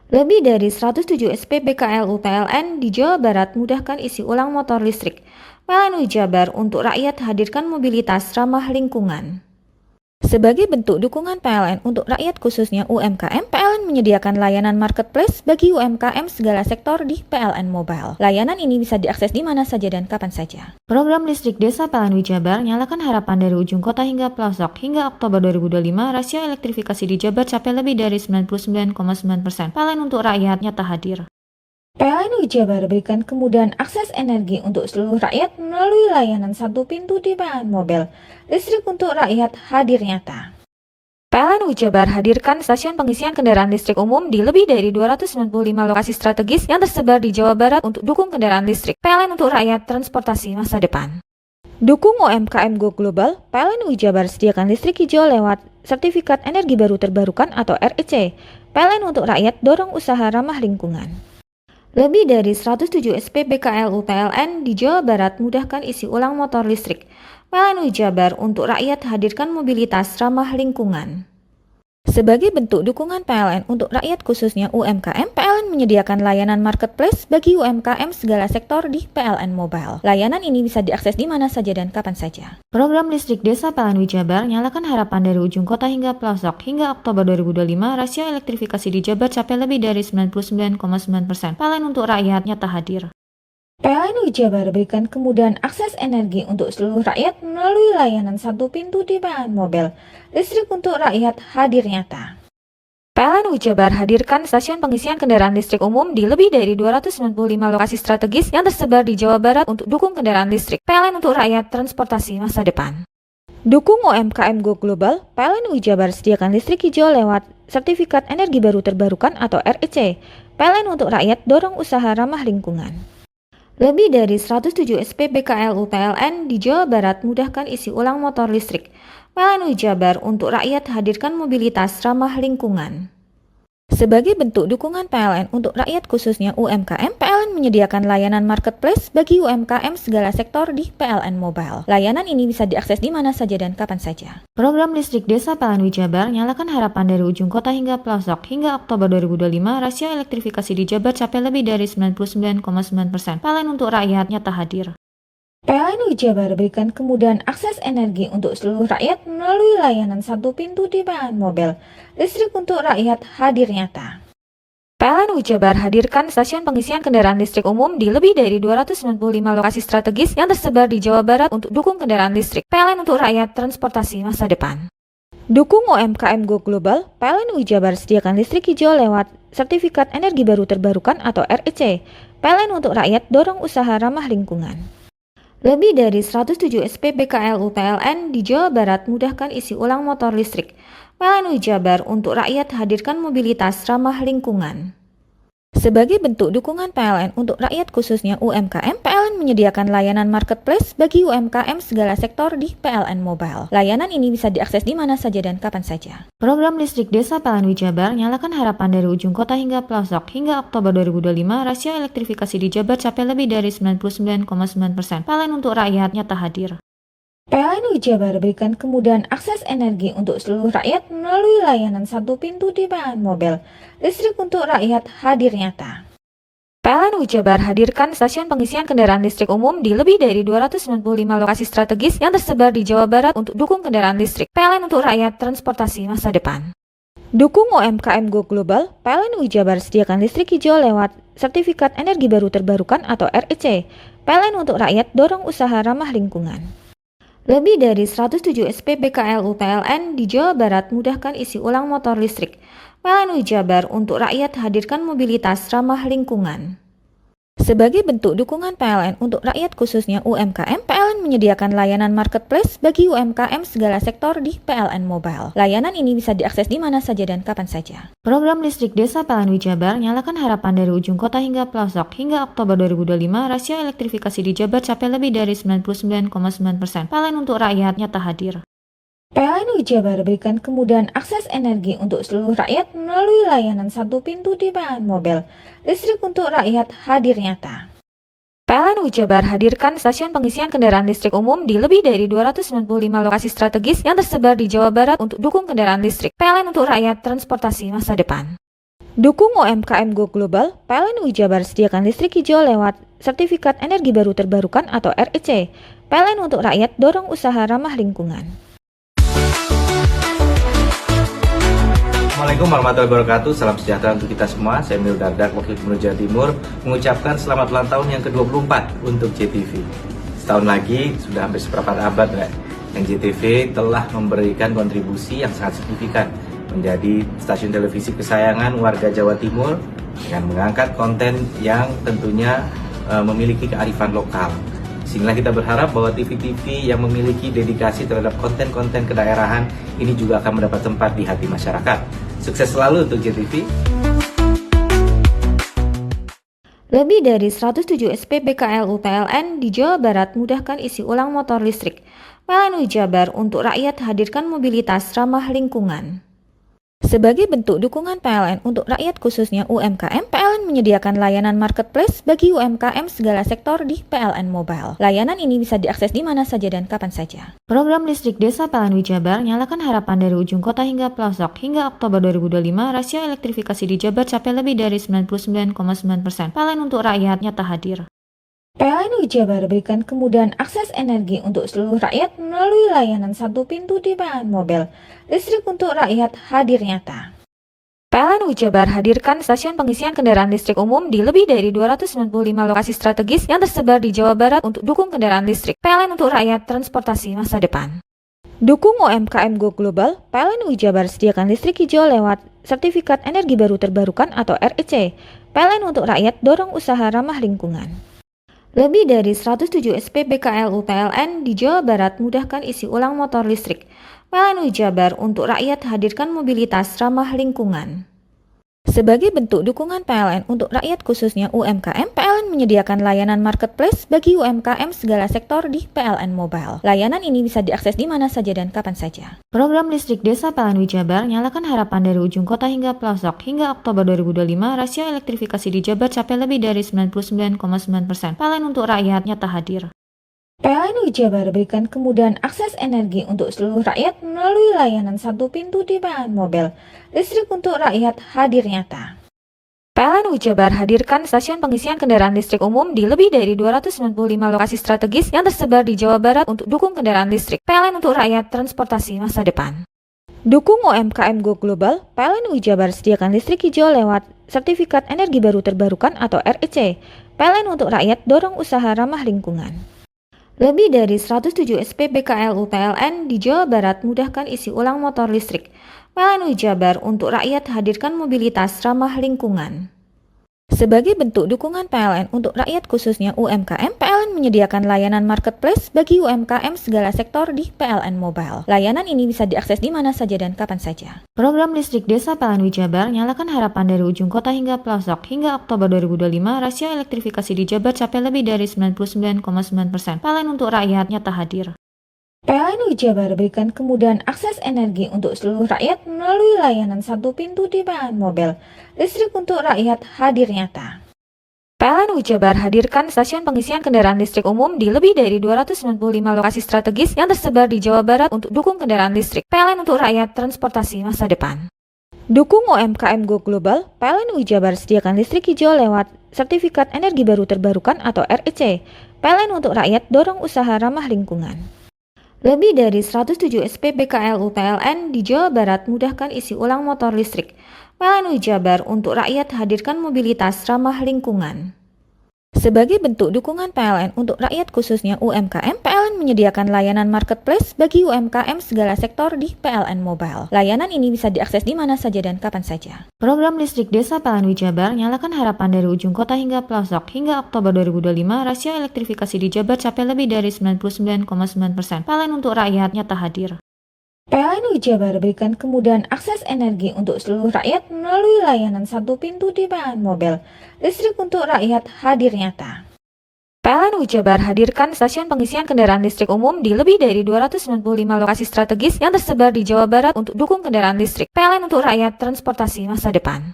Lebih dari 107 SPB KLU PLN di Jawa Barat mudahkan isi ulang motor listrik. PLN Jabar untuk rakyat hadirkan mobilitas ramah lingkungan. Sebagai bentuk dukungan PLN untuk rakyat khususnya UMKM, PLN menyediakan layanan marketplace bagi UMKM segala sektor di PLN Mobile. Layanan ini bisa diakses di mana saja dan kapan saja. Program listrik desa PLN Jabar nyalakan harapan dari ujung kota hingga pelosok. Hingga Oktober 2025, rasio elektrifikasi di Jabar capai lebih dari 99,9%. PLN untuk rakyat nyata hadir. PLN Jabar berikan kemudahan akses energi untuk seluruh rakyat melalui layanan satu pintu di PLN Mobile. Listrik untuk rakyat hadir nyata. PLN Jabar hadirkan stasiun pengisian kendaraan listrik umum di lebih dari 295 lokasi strategis yang tersebar di Jawa Barat untuk dukung kendaraan listrik. PLN untuk rakyat transportasi masa depan. Dukung UMKM Go Global, PLN Jabar sediakan listrik hijau lewat Sertifikat Energi Baru Terbarukan atau REC. PLN untuk rakyat dorong usaha ramah lingkungan. Lebih dari 107 SPB KLU PLN di Jawa Barat mudahkan isi ulang motor listrik. PLN Jabar untuk rakyat hadirkan mobilitas ramah lingkungan. Sebagai bentuk dukungan PLN untuk rakyat khususnya UMKM, PLN menyediakan layanan marketplace bagi UMKM segala sektor di PLN Mobile. Layanan ini bisa diakses di mana saja dan kapan saja. Program listrik desa PLN Jabar nyalakan harapan dari ujung kota hingga pelosok. Hingga Oktober 2025, rasio elektrifikasi di Jabar capai lebih dari 99,9%. PLN untuk rakyat nyata hadir. PLN Jabar berikan kemudahan akses energi untuk seluruh rakyat melalui layanan satu pintu di PLN Mobile. Listrik untuk rakyat hadir nyata. PLN Jabar hadirkan stasiun pengisian kendaraan listrik umum di lebih dari 295 lokasi strategis yang tersebar di Jawa Barat untuk dukung kendaraan listrik. PLN untuk rakyat transportasi masa depan. Dukung UMKM Go Global, PLN Jabar sediakan listrik hijau lewat Sertifikat Energi Baru Terbarukan atau REC. PLN untuk rakyat dorong usaha ramah lingkungan. Lebih dari 107 SPB KLU PLN di Jawa Barat mudahkan isi ulang motor listrik. PLN Jabar untuk rakyat hadirkan mobilitas ramah lingkungan. Sebagai bentuk dukungan PLN untuk rakyat khususnya UMKM, PLN menyediakan layanan marketplace bagi UMKM segala sektor di PLN Mobile. Layanan ini bisa diakses di mana saja dan kapan saja. Program listrik desa PLN Jabar nyalakan harapan dari ujung kota hingga pelosok. Hingga Oktober 2025, rasio elektrifikasi di Jabar capai lebih dari 99,9%. PLN untuk rakyat nyata hadir. PLN Jabar berikan kemudahan akses energi untuk seluruh rakyat melalui layanan satu pintu di PLN Mobile. Listrik untuk rakyat hadir nyata. PLN Jabar hadirkan stasiun pengisian kendaraan listrik umum di lebih dari 295 lokasi strategis yang tersebar di Jawa Barat untuk dukung kendaraan listrik. PLN untuk rakyat transportasi masa depan. Dukung UMKM Go Global, PLN Jabar sediakan listrik hijau lewat Sertifikat Energi Baru Terbarukan atau REC. PLN untuk rakyat dorong usaha ramah lingkungan. Lebih dari 107 SPB KLU PLN di Jawa Barat mudahkan isi ulang motor listrik. PLN Jabar untuk rakyat hadirkan mobilitas ramah lingkungan. Sebagai bentuk dukungan PLN untuk rakyat khususnya UMKM, PLN menyediakan layanan marketplace bagi UMKM segala sektor di PLN Mobile. Layanan ini bisa diakses di mana saja dan kapan saja. Program listrik desa PLN Jabar nyalakan harapan dari ujung kota hingga pelosok. Hingga Oktober 2025, rasio elektrifikasi di Jabar capai lebih dari 99,9%. PLN untuk rakyat nyata hadir. PLN Jabar berikan kemudahan akses energi untuk seluruh rakyat melalui layanan satu pintu di PLN Mobile. Listrik untuk rakyat hadir nyata. PLN Jabar hadirkan stasiun pengisian kendaraan listrik umum di lebih dari 295 lokasi strategis yang tersebar di Jawa Barat untuk dukung kendaraan listrik. PLN untuk rakyat transportasi masa depan. Dukung UMKM Go Global, PLN Jabar sediakan listrik hijau lewat Sertifikat Energi Baru Terbarukan atau REC. PLN untuk rakyat dorong usaha ramah lingkungan. Lebih dari 107 SPB KLU PLN di Jawa Barat mudahkan isi ulang motor listrik. PLN Jabar untuk rakyat hadirkan mobilitas ramah lingkungan. Sebagai bentuk dukungan PLN untuk rakyat khususnya UMKM, PLN menyediakan layanan marketplace bagi UMKM segala sektor di PLN Mobile. Layanan ini bisa diakses di mana saja dan kapan saja. Program listrik desa PLN Jabar nyalakan harapan dari ujung kota hingga pelosok. Hingga Oktober 2025, rasio elektrifikasi di Jabar capai lebih dari 99,9%. PLN untuk rakyat nyata hadir. PLN Jabar berikan kemudahan akses energi untuk seluruh rakyat melalui layanan satu pintu di PLN Mobile. Listrik untuk rakyat hadir nyata. PLN Jabar hadirkan stasiun pengisian kendaraan listrik umum di lebih dari 295 lokasi strategis yang tersebar di Jawa Barat untuk dukung kendaraan listrik. PLN untuk rakyat transportasi masa depan. Dukung UMKM Go Global, PLN Jabar sediakan listrik hijau lewat Sertifikat Energi Baru Terbarukan atau REC. PLN untuk rakyat dorong usaha ramah lingkungan. Assalamualaikum warahmatullahi wabarakatuh. Salam sejahtera untuk kita semua. Saya Emil Dardak, Wakil Gubernur Jawa Timur, mengucapkan selamat ulang tahun yang ke-24 untuk JTV. Setahun lagi, sudah hampir seperempat abad, yang JTV telah memberikan kontribusi yang sangat signifikan menjadi stasiun televisi kesayangan warga Jawa Timur dengan mengangkat konten yang tentunya memiliki kearifan lokal. Sehingga kita berharap bahwa TV-TV yang memiliki dedikasi terhadap konten-konten kedaerahan ini juga akan mendapat tempat di hati masyarakat. Sukses selalu untuk JTV. Lebih dari 107 SPBKLU PLN di Jawa Barat mudahkan isi ulang motor listrik. PLN Jabar untuk rakyat hadirkan mobilitas ramah lingkungan. Sebagai bentuk dukungan PLN untuk rakyat khususnya UMKM, PLN menyediakan layanan marketplace bagi UMKM segala sektor di PLN Mobile. Layanan ini bisa diakses di mana saja dan kapan saja. Program listrik desa PLN Jabar nyalakan harapan dari ujung kota hingga pelosok. Hingga Oktober 2025, rasio elektrifikasi di Jabar capai lebih dari 99,9%. PLN untuk rakyat nyata hadir. PLN Jabar berikan kemudahan akses energi untuk seluruh rakyat melalui layanan satu pintu di PLN Mobile. Listrik untuk rakyat hadir nyata. PLN Jabar hadirkan stasiun pengisian kendaraan listrik umum di lebih dari 295 lokasi strategis yang tersebar di Jawa Barat untuk dukung kendaraan listrik. PLN untuk rakyat transportasi masa depan. Dukung UMKM Go Global, PLN Jabar sediakan listrik hijau lewat Sertifikat Energi Baru Terbarukan atau REC. PLN untuk rakyat dorong usaha ramah lingkungan. Lebih dari 107 SPBKLU PLN di Jawa Barat mudahkan isi ulang motor listrik. PLN Jabar untuk rakyat hadirkan mobilitas ramah lingkungan. Sebagai bentuk dukungan PLN untuk rakyat khususnya UMKM, PLN menyediakan layanan marketplace bagi UMKM segala sektor di PLN Mobile. Layanan ini bisa diakses di mana saja dan kapan saja. Program listrik desa PLN Jabar nyalakan harapan dari ujung kota hingga pelosok. Hingga Oktober 2025, rasio elektrifikasi di Jabar capai lebih dari 99,9%. PLN untuk rakyat nyata hadir. PLN Jabar berikan kemudahan akses energi untuk seluruh rakyat melalui layanan satu pintu di PLN Mobile. Listrik untuk rakyat hadir nyata. PLN Jabar hadirkan stasiun pengisian kendaraan listrik umum di lebih dari 295 lokasi strategis yang tersebar di Jawa Barat untuk dukung kendaraan listrik. PLN untuk rakyat transportasi masa depan. Dukung UMKM Go Global, PLN Jabar sediakan listrik hijau lewat Sertifikat Energi Baru Terbarukan atau REC. PLN untuk rakyat dorong usaha ramah lingkungan. Lebih dari 107 SPBKLU PLN di Jawa Barat mudahkan isi ulang motor listrik. PLN Jabar untuk rakyat hadirkan mobilitas ramah lingkungan. Sebagai bentuk dukungan PLN untuk rakyat khususnya UMKM, PLN menyediakan layanan marketplace bagi UMKM segala sektor di PLN Mobile. Layanan ini bisa diakses di mana saja dan kapan saja. Program listrik desa PLN Jabar nyalakan harapan dari ujung kota hingga pelosok. Hingga Oktober 2025, rasio elektrifikasi di Jabar capai lebih dari 99,9%. PLN untuk rakyat nyata hadir. PLN Jabar berikan kemudahan akses energi untuk seluruh rakyat melalui layanan satu pintu di PLN Mobile. Listrik untuk rakyat hadir nyata. PLN Jabar hadirkan stasiun pengisian kendaraan listrik umum di lebih dari 295 lokasi strategis yang tersebar di Jawa Barat untuk dukung kendaraan listrik. PLN untuk rakyat transportasi masa depan. Dukung UMKM Go Global, PLN Jabar sediakan listrik hijau lewat Sertifikat Energi Baru Terbarukan atau REC. PLN untuk rakyat dorong usaha ramah lingkungan. Lebih dari 107 SPBKLU PLN di Jawa Barat mudahkan isi ulang motor listrik. PLN Jabar untuk rakyat hadirkan mobilitas ramah lingkungan. Sebagai bentuk dukungan PLN untuk rakyat khususnya UMKM, PLN menyediakan layanan marketplace bagi UMKM segala sektor di PLN Mobile. Layanan ini bisa diakses di mana saja dan kapan saja. Program listrik Desa PLN Jabar nyalakan harapan dari ujung kota hingga pelosok. Hingga Oktober 2025, rasio elektrifikasi di Jabar capai lebih dari 99,9%. PLN untuk rakyat nyata hadir. PLN Jabar berikan kemudahan akses energi untuk seluruh rakyat melalui layanan satu pintu di PLN Mobile. Listrik untuk rakyat hadir nyata. PLN Jabar hadirkan stasiun pengisian kendaraan listrik umum di lebih dari 295 lokasi strategis yang tersebar di Jawa Barat untuk dukung kendaraan listrik. PLN untuk rakyat transportasi masa depan.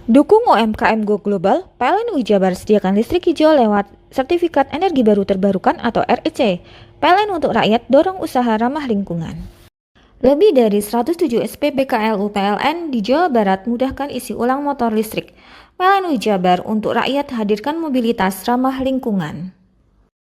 Dukung UMKM Go Global, PLN Jabar sediakan listrik hijau lewat Sertifikat Energi Baru Terbarukan atau REC. PLN untuk rakyat dorong usaha ramah lingkungan. Lebih dari 107 SP BKLU PLN di Jawa Barat mudahkan isi ulang motor listrik. PLN Jabar untuk rakyat hadirkan mobilitas ramah lingkungan.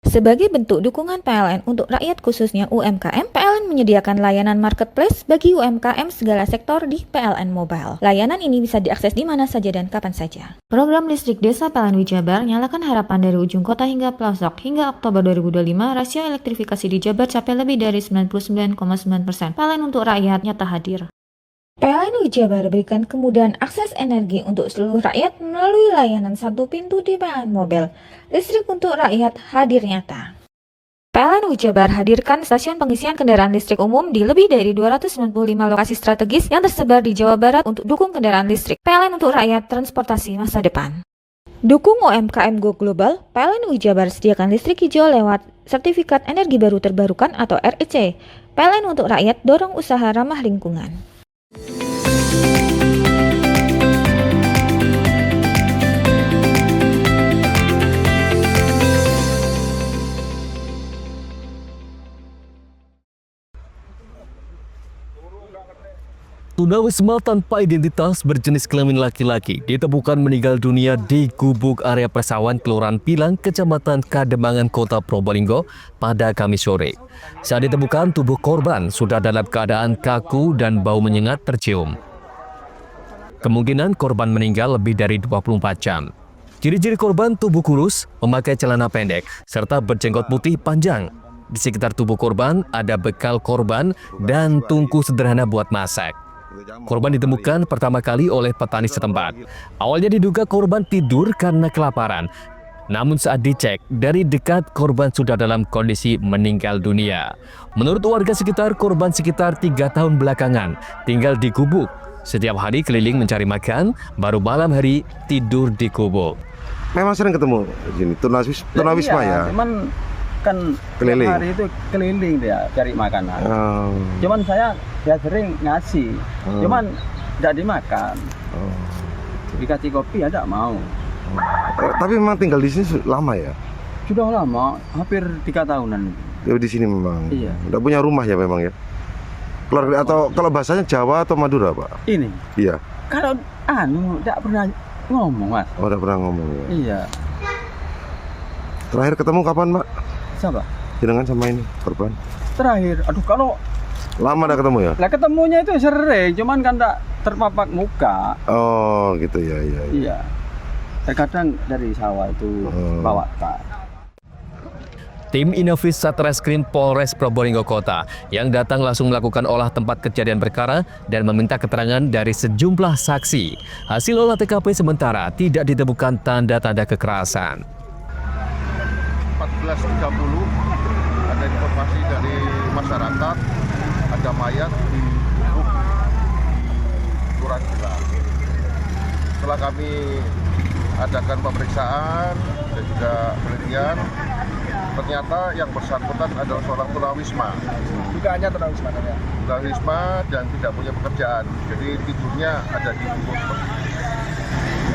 Sebagai bentuk dukungan PLN untuk rakyat khususnya UMKM, PLN menyediakan layanan marketplace bagi UMKM segala sektor di PLN Mobile. Layanan ini bisa diakses di mana saja dan kapan saja. Program listrik Desa PLN Jabar nyalakan harapan dari ujung kota hingga pelosok. Hingga Oktober 2025, rasio elektrifikasi di Jabar capai lebih dari 99,9%. PLN untuk rakyat nyata hadir. PLN Jabar berikan kemudahan akses energi untuk seluruh rakyat melalui layanan satu pintu di PLN Mobile. Listrik untuk rakyat hadir nyata. PLN Jabar hadirkan stasiun pengisian kendaraan listrik umum di lebih dari 295 lokasi strategis yang tersebar di Jawa Barat untuk dukung kendaraan listrik. PLN untuk rakyat transportasi masa depan. Dukung UMKM Go Global, PLN Jabar sediakan listrik hijau lewat Sertifikat Energi Baru Terbarukan atau REC. PLN untuk rakyat dorong usaha ramah lingkungan. Tunawisma tanpa identitas berjenis kelamin laki-laki ditemukan meninggal dunia di gubuk area persawahan Kelurahan Pilang, Kecamatan Kademangan, Kota Probolinggo pada Kamis sore. Saat ditemukan, tubuh korban sudah dalam keadaan kaku dan bau menyengat tercium. Kemungkinan korban meninggal lebih dari 24 jam. Ciri-ciri korban tubuh kurus, memakai celana pendek, serta berjenggot putih panjang. Di sekitar tubuh korban ada bekal korban dan tungku sederhana buat masak. Korban ditemukan pertama kali oleh petani setempat. Awalnya diduga korban tidur karena kelaparan. Namun saat dicek, dari dekat korban sudah dalam kondisi meninggal dunia. Menurut warga sekitar, korban sekitar 3 tahun belakangan tinggal di gubuk. Setiap hari keliling mencari makan, baru malam hari tidur di gubuk. Memang sering ketemu gini, tunawisma ya? Cuman kan keliling. hari itu keliling dia cari makanan. Cuman saya sering ngasih, cuman tidak dimakan. Dikasih kopi ya tidak mau. Tapi memang tinggal di sini lama ya? Sudah lama, hampir 3 tahunan. Ya, di sini memang. Iya. Udah punya rumah ya memang ya? Keluarga atau kalau bahasanya Jawa atau Madura, Pak? Ini. Iya. Kalau tidak pernah ngomong, Mas. Oh, udah pernah ngomong ya? Iya. Terakhir ketemu kapan, Pak? Siapa? Jenengan sama ini korban. Terakhir, aduh kalau lama udah ketemu ya? Lah ketemunya itu sering, cuman kan tak terpapak muka. Oh, gitu ya, iya. Iya. Terkadang dari sawah itu bawa tas. Tim Inafis Satreskrim Polres Probolinggo Kota yang datang langsung melakukan olah tempat kejadian perkara dan meminta keterangan dari sejumlah saksi. Hasil olah TKP sementara tidak ditemukan tanda-tanda kekerasan. 14.30 ada informasi dari masyarakat ada mayat di gubuk di Kelurahan Pilang. Setelah kami adakan pemeriksaan dan juga penelitian, ternyata yang bersangkutan adalah seorang tunawisma. Dugaannya tunawisma ya? Tunawisma dan tidak punya pekerjaan. Jadi tidurnya ada di gubuk.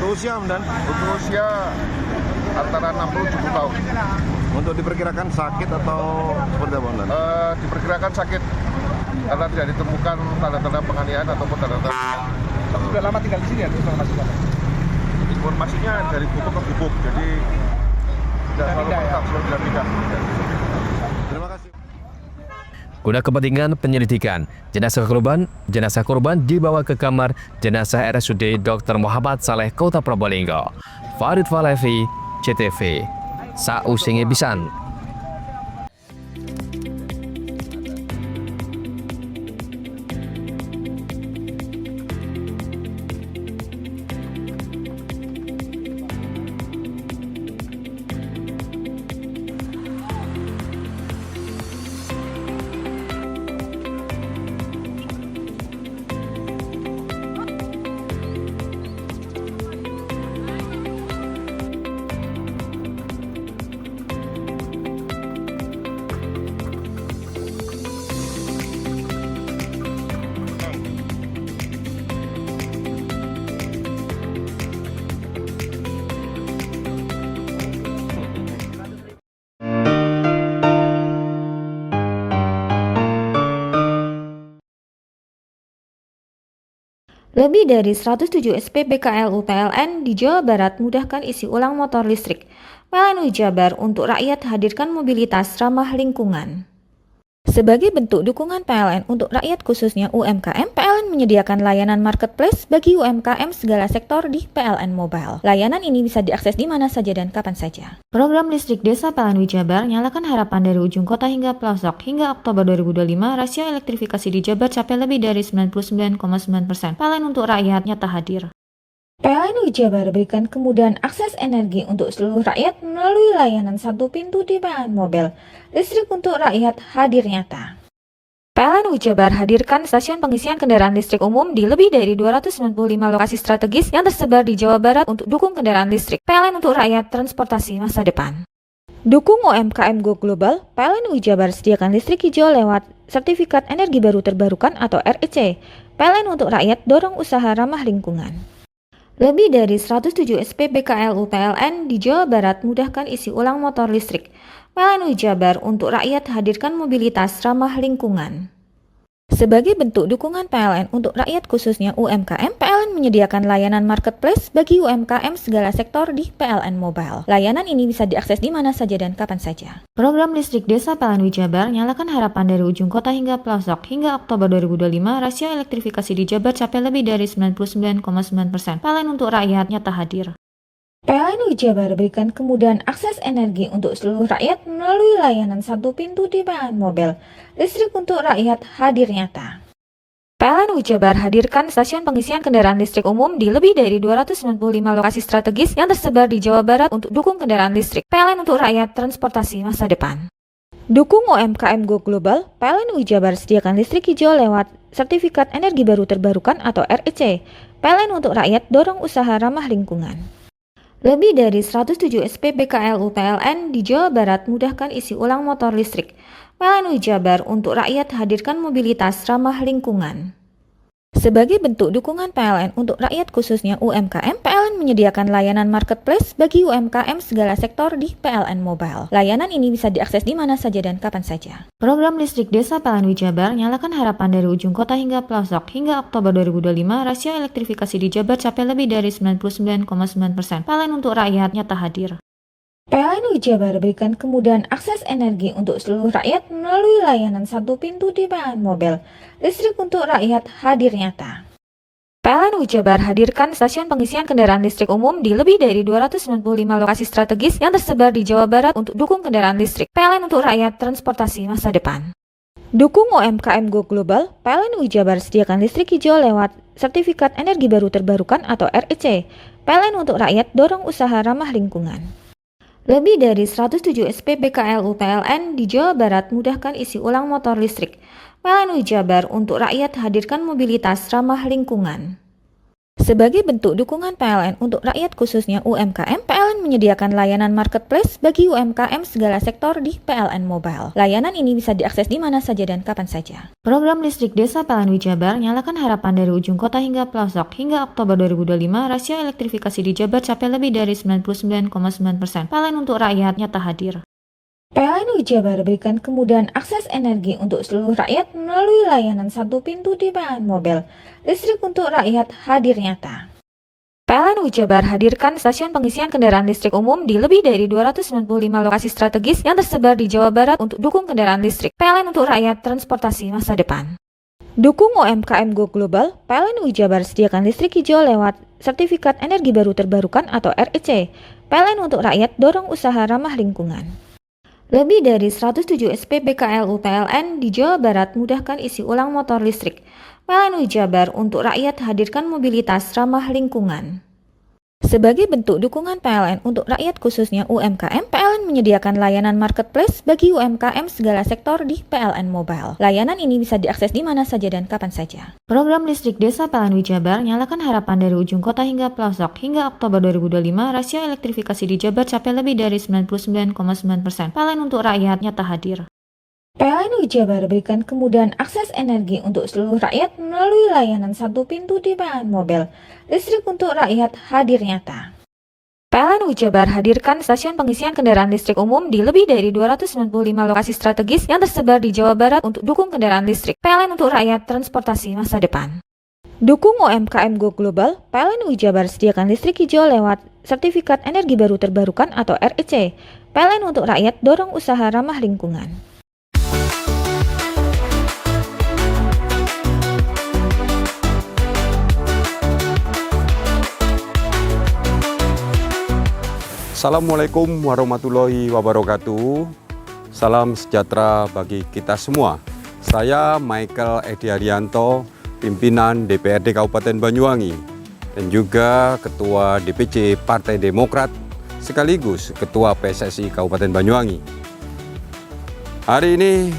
Untuk usia, Dan? Untuk usia antara 60-70 tahun. Untuk diperkirakan sakit atau seperti apa, Dan? Diperkirakan sakit karena tidak ditemukan tanda-tanda penganiayaan ataupun tanda-tanda. Sudah lama tinggal di sini ya informasinya? Informasinya dari gubuk ke gubuk, jadi tidak selalu tetap sudah pindah. Terima kasih. Guna kepentingan penyelidikan, jenazah korban dibawa ke kamar jenazah RSUD Dr. Muhammad Saleh Kota Probolinggo. Farid Falevi, CTV. sausinge pisan. Lebih dari 107 SPBKLU PLN di Jawa Barat mudahkan isi ulang motor listrik. PLN Jabar untuk rakyat hadirkan mobilitas ramah lingkungan. Sebagai bentuk dukungan PLN untuk rakyat khususnya UMKM, PLN menyediakan layanan marketplace bagi UMKM segala sektor di PLN Mobile. Layanan ini bisa diakses di mana saja dan kapan saja. Program listrik desa PLN Jabar nyalakan harapan dari ujung kota hingga pelosok. Hingga Oktober 2025, rasio elektrifikasi di Jabar capai lebih dari 99,9%. PLN untuk rakyat nyata hadir. PLN Jabar berikan kemudahan akses energi untuk seluruh rakyat melalui layanan satu pintu di PLN Mobile. Listrik untuk rakyat hadir nyata. PLN Jabar hadirkan stasiun pengisian kendaraan listrik umum di lebih dari 295 lokasi strategis yang tersebar di Jawa Barat untuk dukung kendaraan listrik. PLN untuk rakyat transportasi masa depan. Dukung UMKM Go Global, PLN Jabar sediakan listrik hijau lewat Sertifikat Energi Baru Terbarukan atau REC. PLN untuk rakyat dorong usaha ramah lingkungan. Lebih dari 107 SPBKLU PLN di Jawa Barat mudahkan isi ulang motor listrik. PLN Jabar untuk rakyat hadirkan mobilitas ramah lingkungan. Sebagai bentuk dukungan PLN untuk rakyat khususnya UMKM, PLN menyediakan layanan marketplace bagi UMKM segala sektor di PLN Mobile. Layanan ini bisa diakses di mana saja dan kapan saja. Program listrik desa PLN Jabar nyalakan harapan dari ujung kota hingga pelosok. Hingga Oktober 2025, rasio elektrifikasi di Jabar capai lebih dari 99,9%. PLN untuk rakyat nyata hadir. PLN Jabar berikan kemudahan akses energi untuk seluruh rakyat melalui layanan satu pintu di PLN Mobile. Listrik untuk rakyat hadir nyata. PLN Jabar hadirkan stasiun pengisian kendaraan listrik umum di lebih dari 295 lokasi strategis yang tersebar di Jawa Barat untuk dukung kendaraan listrik. PLN untuk rakyat transportasi masa depan. Dukung UMKM Go Global, PLN Jabar sediakan listrik hijau lewat Sertifikat Energi Baru Terbarukan atau REC. PLN untuk rakyat dorong usaha ramah lingkungan. Lebih dari 107 SPBKLU PLN di Jawa Barat mudahkan isi ulang motor listrik. PLN Jabar untuk rakyat hadirkan mobilitas ramah lingkungan. Sebagai bentuk dukungan PLN untuk rakyat khususnya UMKM, PLN menyediakan layanan marketplace bagi UMKM segala sektor di PLN Mobile. Layanan ini bisa diakses di mana saja dan kapan saja. Program listrik desa PLN Jabar nyalakan harapan dari ujung kota hingga pelosok. Hingga Oktober 2025, rasio elektrifikasi di Jabar capai lebih dari 99,9%. PLN untuk rakyat nyata hadir. PLN Jabar berikan kemudahan akses energi untuk seluruh rakyat melalui layanan satu pintu di PLN Mobile. Listrik untuk rakyat hadir nyata. PLN Jabar hadirkan stasiun pengisian kendaraan listrik umum di lebih dari 295 lokasi strategis yang tersebar di Jawa Barat untuk dukung kendaraan listrik. PLN untuk rakyat transportasi masa depan. Dukung UMKM Go Global, PLN Jabar sediakan listrik hijau lewat Sertifikat Energi Baru Terbarukan atau REC. PLN untuk rakyat dorong usaha ramah lingkungan. Lebih dari 107 SPBKLU PLN di Jawa Barat mudahkan isi ulang motor listrik. PLN Jabar untuk rakyat hadirkan mobilitas ramah lingkungan. Sebagai bentuk dukungan PLN untuk rakyat khususnya UMKM, PLN menyediakan layanan marketplace bagi UMKM segala sektor di PLN Mobile. Layanan ini bisa diakses di mana saja dan kapan saja. Program listrik desa PLN Jabar nyalakan harapan dari ujung kota hingga pelosok. Hingga Oktober 2025, rasio elektrifikasi di Jabar capai lebih dari 99,9%. PLN untuk rakyat nyata hadir. PLN Jabar berikan kemudahan akses energi untuk seluruh rakyat melalui layanan satu pintu di PLN Mobile. Listrik untuk rakyat hadir nyata. PLN Jabar hadirkan stasiun pengisian kendaraan listrik umum di lebih dari 295 lokasi strategis yang tersebar di Jawa Barat untuk dukung kendaraan listrik. PLN untuk rakyat transportasi masa depan. Dukung UMKM Go Global, PLN Jabar sediakan listrik hijau lewat Sertifikat Energi Baru Terbarukan atau REC. PLN untuk rakyat dorong usaha ramah lingkungan. Lebih dari 107 SPB KLU PLN di Jawa Barat mudahkan isi ulang motor listrik. PLN Jabar untuk rakyat hadirkan mobilitas ramah lingkungan. Sebagai bentuk dukungan PLN untuk rakyat khususnya UMKM, PLN menyediakan layanan marketplace bagi UMKM segala sektor di PLN Mobile. Layanan ini bisa diakses di mana saja dan kapan saja. Program listrik desa PLN Jabar nyalakan harapan dari ujung kota hingga pelosok. Hingga Oktober 2025, rasio elektrifikasi di Jabar capai lebih dari 99,9%. PLN untuk rakyat nyata hadir. PLN Jabar berikan kemudahan akses energi untuk seluruh rakyat melalui layanan satu pintu di PLN Mobile. Listrik untuk rakyat hadir nyata. PLN Jabar hadirkan stasiun pengisian kendaraan listrik umum di lebih dari 295 lokasi strategis yang tersebar di Jawa Barat untuk dukung kendaraan listrik. PLN untuk rakyat transportasi masa depan. Dukung UMKM Go Global, PLN Jabar sediakan listrik hijau lewat Sertifikat Energi Baru Terbarukan atau REC. PLN untuk rakyat dorong usaha ramah lingkungan. Assalamualaikum warahmatullahi wabarakatuh. Salam sejahtera bagi kita semua. Saya Michael Edi Haryanto, pimpinan DPRD Kabupaten Banyuwangi dan juga Ketua DPC Partai Demokrat sekaligus Ketua PSSI Kabupaten Banyuwangi. Hari ini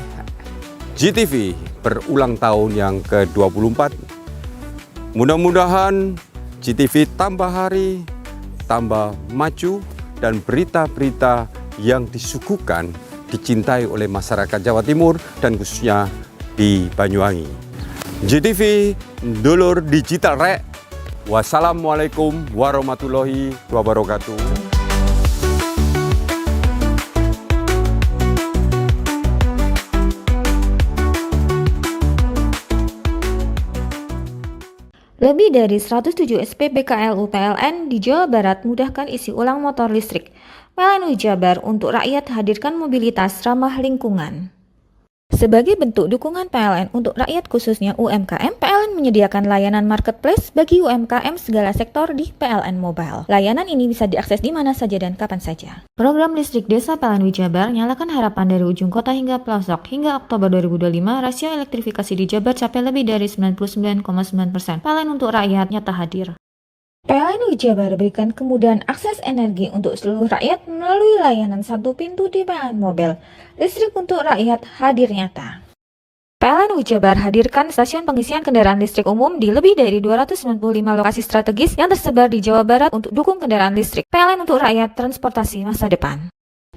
GTV berulang tahun yang ke-24. Mudah-mudahan GTV tambah hari, tambah maju, dan berita-berita yang disuguhkan dicintai oleh masyarakat Jawa Timur dan khususnya di Banyuwangi. GTV dulur digital rek. Wassalamualaikum warahmatullahi wabarakatuh. Lebih dari 107 SPB KLU PLN di Jawa Barat mudahkan isi ulang motor listrik. PLN Jabar untuk rakyat hadirkan mobilitas ramah lingkungan. Sebagai bentuk dukungan PLN untuk rakyat khususnya UMKM, PLN menyediakan layanan marketplace bagi UMKM segala sektor di PLN Mobile. Layanan ini bisa diakses di mana saja dan kapan saja. Program listrik desa PLN Jabar nyalakan harapan dari ujung kota hingga pelosok. Hingga Oktober 2025, rasio elektrifikasi di Jabar capai lebih dari 99,9%. PLN untuk rakyat nyata hadir. PLN Jabar berikan kemudahan akses energi untuk seluruh rakyat melalui layanan satu pintu di PLN Mobile. Listrik untuk rakyat hadir nyata. PLN Jabar hadirkan stasiun pengisian kendaraan listrik umum di lebih dari 295 lokasi strategis yang tersebar di Jawa Barat untuk dukung kendaraan listrik. PLN untuk rakyat transportasi masa depan.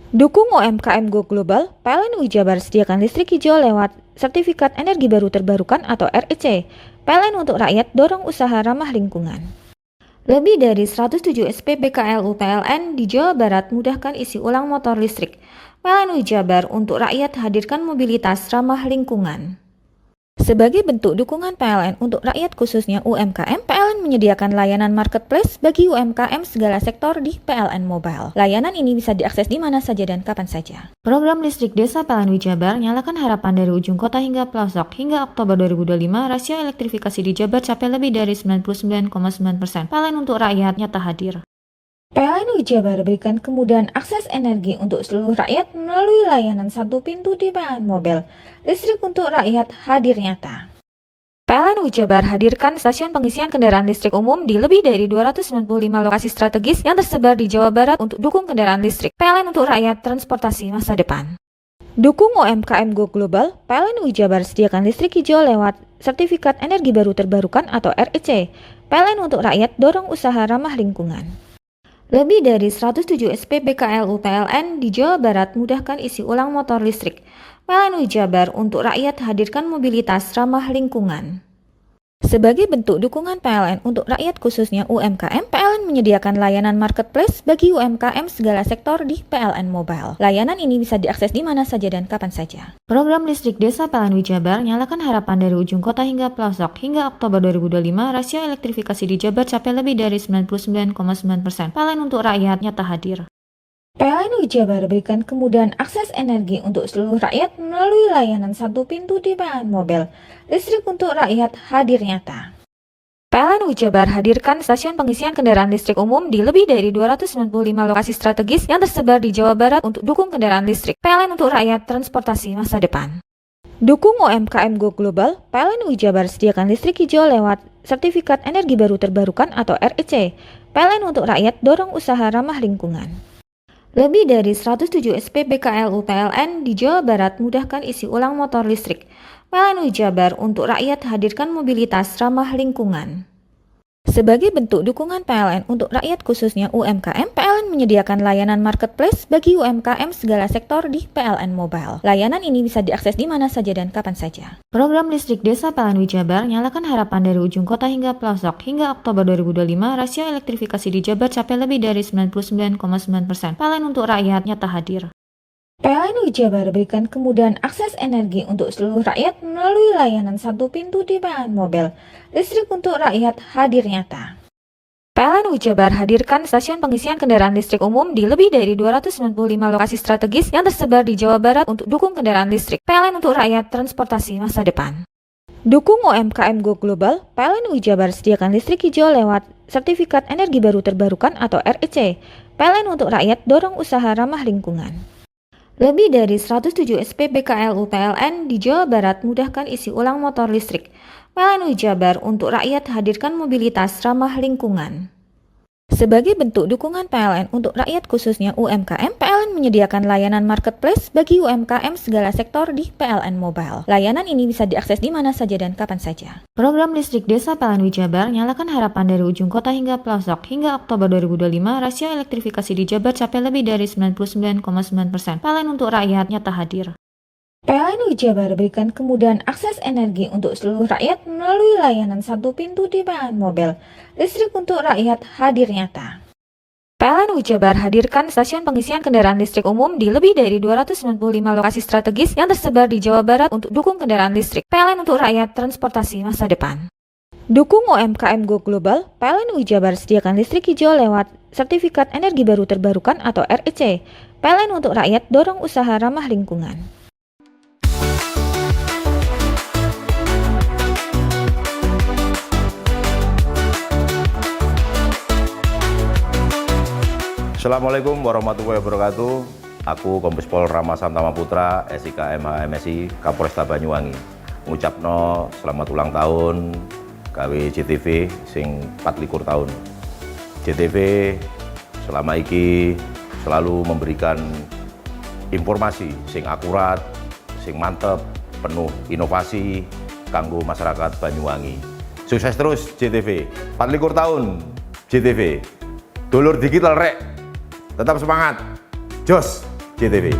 Dukung UMKM Go Global, PLN Jabar sediakan listrik hijau lewat Sertifikat Energi Baru Terbarukan atau REC. PLN untuk rakyat dorong usaha ramah lingkungan. Lebih dari 107 SPB KLU PLN di Jawa Barat mudahkan isi ulang motor listrik. PLN Jabar untuk rakyat hadirkan mobilitas ramah lingkungan. Sebagai bentuk dukungan PLN untuk rakyat khususnya UMKM, PLN menyediakan layanan marketplace bagi UMKM segala sektor di PLN Mobile. Layanan ini bisa diakses di mana saja dan kapan saja. Program listrik desa PLN Jabar nyalakan harapan dari ujung kota hingga pelosok. Hingga Oktober 2025, rasio elektrifikasi di Jabar capai lebih dari 99,9%. PLN untuk rakyat nyata hadir. PLN Jabar berikan kemudahan akses energi untuk seluruh rakyat melalui layanan satu pintu di PLN Mobile. Listrik untuk rakyat hadir nyata. PLN Jabar hadirkan stasiun pengisian kendaraan listrik umum di lebih dari 295 lokasi strategis yang tersebar di Jawa Barat untuk dukung kendaraan listrik. PLN untuk rakyat transportasi masa depan. Dukung UMKM Go Global, PLN Jabar sediakan listrik hijau lewat Sertifikat Energi Baru Terbarukan atau REC. PLN untuk rakyat dorong usaha ramah lingkungan. Lebih dari 107 SPB KLU PLN di Jawa Barat mudahkan isi ulang motor listrik. PLN Jabar untuk rakyat hadirkan mobilitas ramah lingkungan. Sebagai bentuk dukungan PLN untuk rakyat khususnya UMKM, PLN menyediakan layanan marketplace bagi UMKM segala sektor di PLN Mobile. Layanan ini bisa diakses di mana saja dan kapan saja. Program listrik desa PLN Jabar nyalakan harapan dari ujung kota hingga pelosok. Hingga Oktober 2025, rasio elektrifikasi di Jabar capai lebih dari 99,9%. PLN untuk rakyat nyata hadir. PLN Jabar berikan kemudahan akses energi untuk seluruh rakyat melalui layanan satu pintu di PLN Mobile. Listrik untuk rakyat hadir nyata. PLN Jabar hadirkan stasiun pengisian kendaraan listrik umum di lebih dari 295 lokasi strategis yang tersebar di Jawa Barat untuk dukung kendaraan listrik. PLN untuk rakyat, transportasi masa depan. Dukung UMKM Go Global, PLN Jabar sediakan listrik hijau lewat Sertifikat Energi Baru Terbarukan atau REC. PLN untuk rakyat, dorong usaha ramah lingkungan. Lebih dari 107 SPBKLU PLN di Jawa Barat mudahkan isi ulang motor listrik. PLN Jabar untuk rakyat hadirkan mobilitas ramah lingkungan. Sebagai bentuk dukungan PLN untuk rakyat khususnya UMKM, PLN menyediakan layanan marketplace bagi UMKM segala sektor di PLN Mobile. Layanan ini bisa diakses di mana saja dan kapan saja. Program listrik desa PLN Jabar nyalakan harapan dari ujung kota hingga pelosok. Hingga Oktober 2025, rasio elektrifikasi di Jabar capai lebih dari 99,9%. PLN untuk rakyat nyata hadir. PLN Jabar berikan kemudahan akses energi untuk seluruh rakyat melalui layanan satu pintu di PLN Mobile. Listrik untuk rakyat hadir nyata. PLN Jabar hadirkan stasiun pengisian kendaraan listrik umum di lebih dari 295 lokasi strategis yang tersebar di Jawa Barat untuk dukung kendaraan listrik. PLN untuk rakyat, transportasi masa depan. Dukung UMKM Go Global, PLN Jabar sediakan listrik hijau lewat Sertifikat Energi Baru Terbarukan atau REC. PLN untuk rakyat, dorong usaha ramah lingkungan. Lebih dari 107 SPBKLU PLN di Jawa Barat mudahkan isi ulang motor listrik. PLN Jabar untuk rakyat hadirkan mobilitas ramah lingkungan. Sebagai bentuk dukungan PLN untuk rakyat khususnya UMKM, PLN menyediakan layanan marketplace bagi UMKM segala sektor di PLN Mobile. Layanan ini bisa diakses di mana saja dan kapan saja. Program listrik desa PLN Jabar nyalakan harapan dari ujung kota hingga pelosok. Hingga Oktober 2025, rasio elektrifikasi di Jabar capai lebih dari 99,9%. PLN untuk rakyat nyata hadir. PLN Jabar berikan kemudahan akses energi untuk seluruh rakyat melalui layanan satu pintu di PLN Mobile. Listrik untuk rakyat hadir nyata. PLN Jabar hadirkan stasiun pengisian kendaraan listrik umum di lebih dari 295 lokasi strategis yang tersebar di Jawa Barat untuk dukung kendaraan listrik. PLN untuk rakyat, transportasi masa depan. Dukung UMKM Go Global, PLN Jabar sediakan listrik hijau lewat Sertifikat Energi Baru Terbarukan atau REC. PLN untuk rakyat, dorong usaha ramah lingkungan. Assalamualaikum warahmatullahi wabarakatuh. Aku Kombes Pol Rama Samtama Putra, SIK MHMSI, Kapolresta Banyuwangi. Ngucapno selamat ulang tahun gawe JTV sing 24 tahun. JTV selama iki selalu memberikan informasi sing akurat, sing mantep, penuh inovasi kanggo masyarakat Banyuwangi. Sukses terus JTV. 24 tahun JTV. Dulur digital rek. Tetap semangat, jos JTV.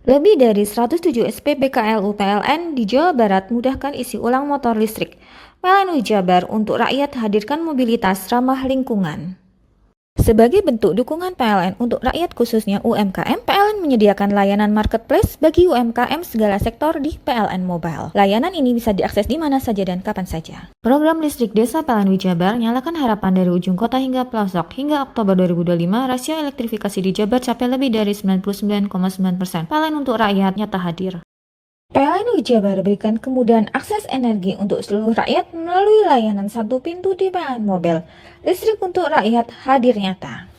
Lebih dari 107 SPBKLU PLN di Jawa Barat mudahkan isi ulang motor listrik. PLN Jabar untuk rakyat hadirkan mobilitas ramah lingkungan. Sebagai bentuk dukungan PLN untuk rakyat khususnya UMKM, PLN menyediakan layanan marketplace bagi UMKM segala sektor di PLN Mobile. Layanan ini bisa diakses di mana saja dan kapan saja. Program listrik desa PLN Jabar nyalakan harapan dari ujung kota hingga pelosok. Hingga Oktober 2025, rasio elektrifikasi di Jabar capai lebih dari 99,9%. PLN untuk rakyat nyata hadir. PLN Jabar berikan kemudahan akses energi untuk seluruh rakyat melalui layanan satu pintu di PLN Mobile. Listrik untuk rakyat hadir nyata.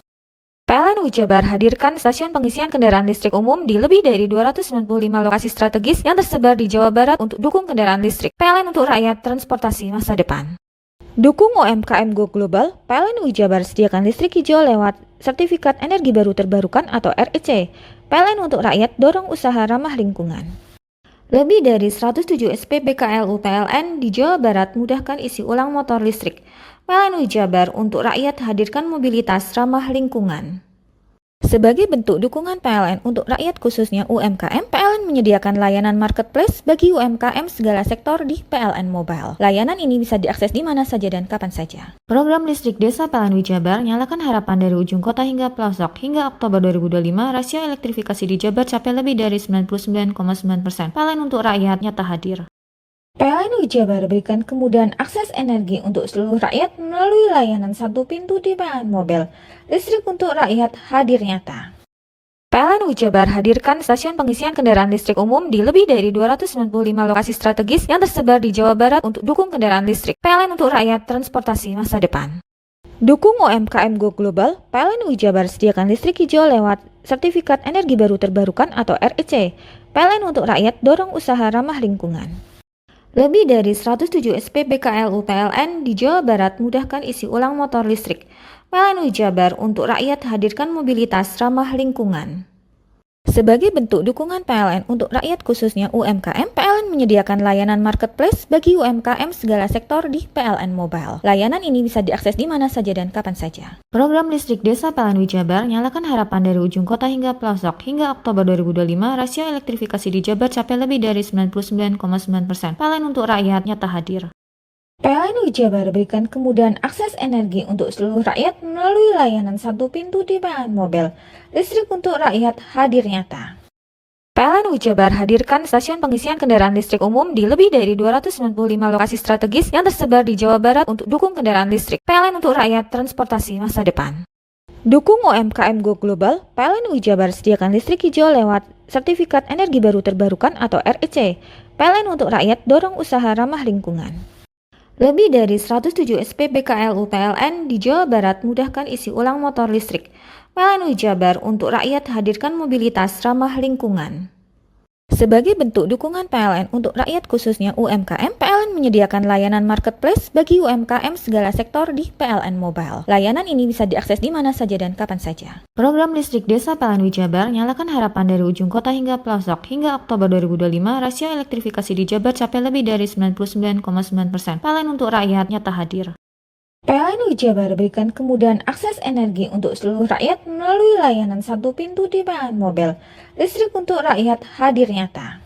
PLN Jabar hadirkan stasiun pengisian kendaraan listrik umum di lebih dari 295 lokasi strategis yang tersebar di Jawa Barat untuk dukung kendaraan listrik. PLN untuk rakyat, transportasi masa depan. Dukung UMKM Go Global, PLN Jabar sediakan listrik hijau lewat Sertifikat Energi Baru Terbarukan atau REC. PLN untuk rakyat, dorong usaha ramah lingkungan. Lebih dari 107 SPBKLU PLN di Jawa Barat mudahkan isi ulang motor listrik. PLN Jabar untuk rakyat hadirkan mobilitas ramah lingkungan. Sebagai bentuk dukungan PLN untuk rakyat khususnya UMKM, PLN menyediakan layanan marketplace bagi UMKM segala sektor di PLN Mobile. Layanan ini bisa diakses di mana saja dan kapan saja. Program listrik desa PLN Jabar nyalakan harapan dari ujung kota hingga pelosok. Hingga Oktober 2025, rasio elektrifikasi di Jabar capai lebih dari 99,9%. PLN untuk rakyat nyata hadir. PLN Jabar berikan kemudahan akses energi untuk seluruh rakyat melalui layanan satu pintu di PLN Mobile. Listrik untuk rakyat hadir nyata. PLN Jabar hadirkan stasiun pengisian kendaraan listrik umum di lebih dari 295 lokasi strategis yang tersebar di Jawa Barat untuk dukung kendaraan listrik. PLN untuk rakyat, transportasi masa depan. Dukung UMKM Go Global, PLN Jabar sediakan listrik hijau lewat Sertifikat Energi Baru Terbarukan atau REC. PLN untuk rakyat, dorong usaha ramah lingkungan. Lebih dari 107 SPBKLU PLN di Jawa Barat mudahkan isi ulang motor listrik. PLN Jabar untuk rakyat hadirkan mobilitas ramah lingkungan. Sebagai bentuk dukungan PLN untuk rakyat khususnya UMKM, PLN menyediakan layanan marketplace bagi UMKM segala sektor di PLN Mobile. Layanan ini bisa diakses di mana saja dan kapan saja. Program listrik desa PLN Jabar nyalakan harapan dari ujung kota hingga pelosok. Hingga Oktober 2025, rasio elektrifikasi di Jabar capai lebih dari 99,9%. PLN untuk rakyat nyata hadir. PLN Jabar berikan kemudahan akses energi untuk seluruh rakyat melalui layanan satu pintu di PLN Mobile. Listrik untuk rakyat hadir nyata. PLN Jabar hadirkan stasiun pengisian kendaraan listrik umum di lebih dari 295 lokasi strategis yang tersebar di Jawa Barat untuk dukung kendaraan listrik. PLN untuk rakyat, transportasi masa depan. Dukung UMKM Go Global, PLN Jabar sediakan listrik hijau lewat Sertifikat Energi Baru Terbarukan atau REC. PLN untuk rakyat, dorong usaha ramah lingkungan. Lebih dari 107 SPBKLU PLN di Jawa Barat mudahkan isi ulang motor listrik. PLN Jabar untuk rakyat hadirkan mobilitas ramah lingkungan. Sebagai bentuk dukungan PLN untuk rakyat khususnya UMKM, PLN menyediakan layanan marketplace bagi UMKM segala sektor di PLN Mobile. Layanan ini bisa diakses di mana saja dan kapan saja. Program listrik desa PLN Jabar nyalakan harapan dari ujung kota hingga pelosok. Hingga Oktober 2025, rasio elektrifikasi di Jabar capai lebih dari 99,9%. PLN untuk rakyat nyata hadir. PLN Jabar berikan kemudahan akses energi untuk seluruh rakyat melalui layanan satu pintu di PLN Mobile. Listrik untuk rakyat hadir nyata.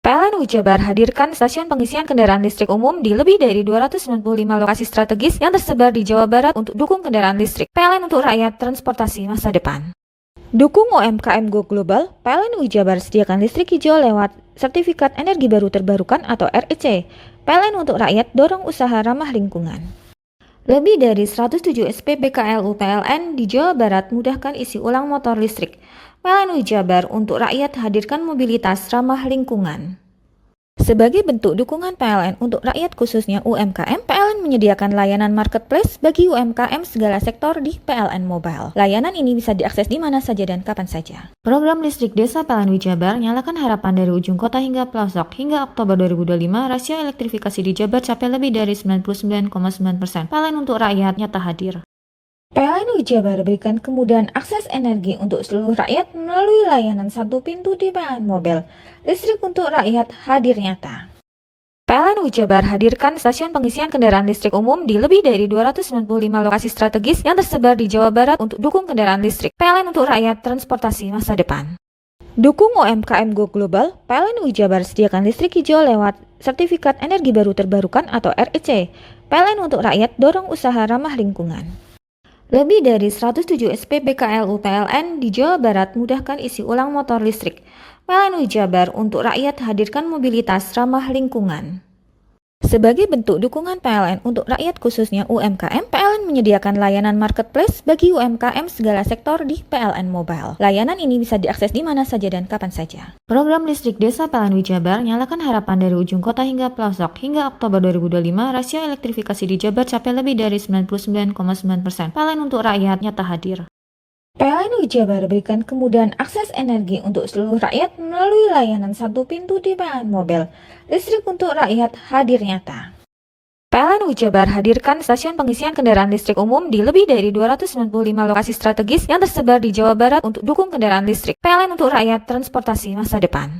PLN Jabar hadirkan stasiun pengisian kendaraan listrik umum di lebih dari 295 lokasi strategis yang tersebar di Jawa Barat untuk dukung kendaraan listrik. PLN untuk rakyat, transportasi masa depan. Dukung UMKM Go Global, PLN Jabar sediakan listrik hijau lewat Sertifikat Energi Baru Terbarukan atau REC. PLN untuk rakyat, dorong usaha ramah lingkungan. Lebih dari 107 SPBKLU PLN di Jawa Barat mudahkan isi ulang motor listrik. PLN Jabar untuk rakyat hadirkan mobilitas ramah lingkungan. Sebagai bentuk dukungan PLN untuk rakyat khususnya UMKM, PLN menyediakan layanan marketplace bagi UMKM segala sektor di PLN Mobile. Layanan ini bisa diakses di mana saja dan kapan saja. Program listrik desa PLN Jabar nyalakan harapan dari ujung kota hingga pelosok. Hingga Oktober 2025, rasio elektrifikasi di Jabar capai lebih dari 99,9%. PLN untuk rakyat nyata hadir. PLN Jabar berikan kemudahan akses energi untuk seluruh rakyat melalui layanan satu pintu di PLN Mobile. Listrik untuk rakyat hadir nyata. PLN Jabar hadirkan stasiun pengisian kendaraan listrik umum di lebih dari 295 lokasi strategis yang tersebar di Jawa Barat untuk dukung kendaraan listrik. PLN untuk rakyat, transportasi masa depan. Dukung UMKM Go Global, PLN Jabar sediakan listrik hijau lewat Sertifikat Energi Baru Terbarukan atau REC. PLN untuk rakyat, dorong usaha ramah lingkungan. Lebih dari 107 SPBKLU PLN di Jawa Barat mudahkan isi ulang motor listrik. PLN Jabar untuk rakyat hadirkan mobilitas ramah lingkungan. Sebagai bentuk dukungan PLN untuk rakyat khususnya UMKM, PLN menyediakan layanan marketplace bagi UMKM segala sektor di PLN Mobile. Layanan ini bisa diakses di mana saja dan kapan saja. Program listrik desa PLN Jabar nyalakan harapan dari ujung kota hingga pelosok. Hingga Oktober 2025, rasio elektrifikasi di Jabar capai lebih dari 99,9%. PLN untuk rakyat nyata hadir. PLN Jabar berikan kemudahan akses energi untuk seluruh rakyat melalui layanan satu pintu di PLN Mobile. Listrik untuk rakyat hadir nyata. PLN Jabar hadirkan stasiun pengisian kendaraan listrik umum di lebih dari 295 lokasi strategis yang tersebar di Jawa Barat untuk dukung kendaraan listrik. PLN untuk rakyat, transportasi masa depan.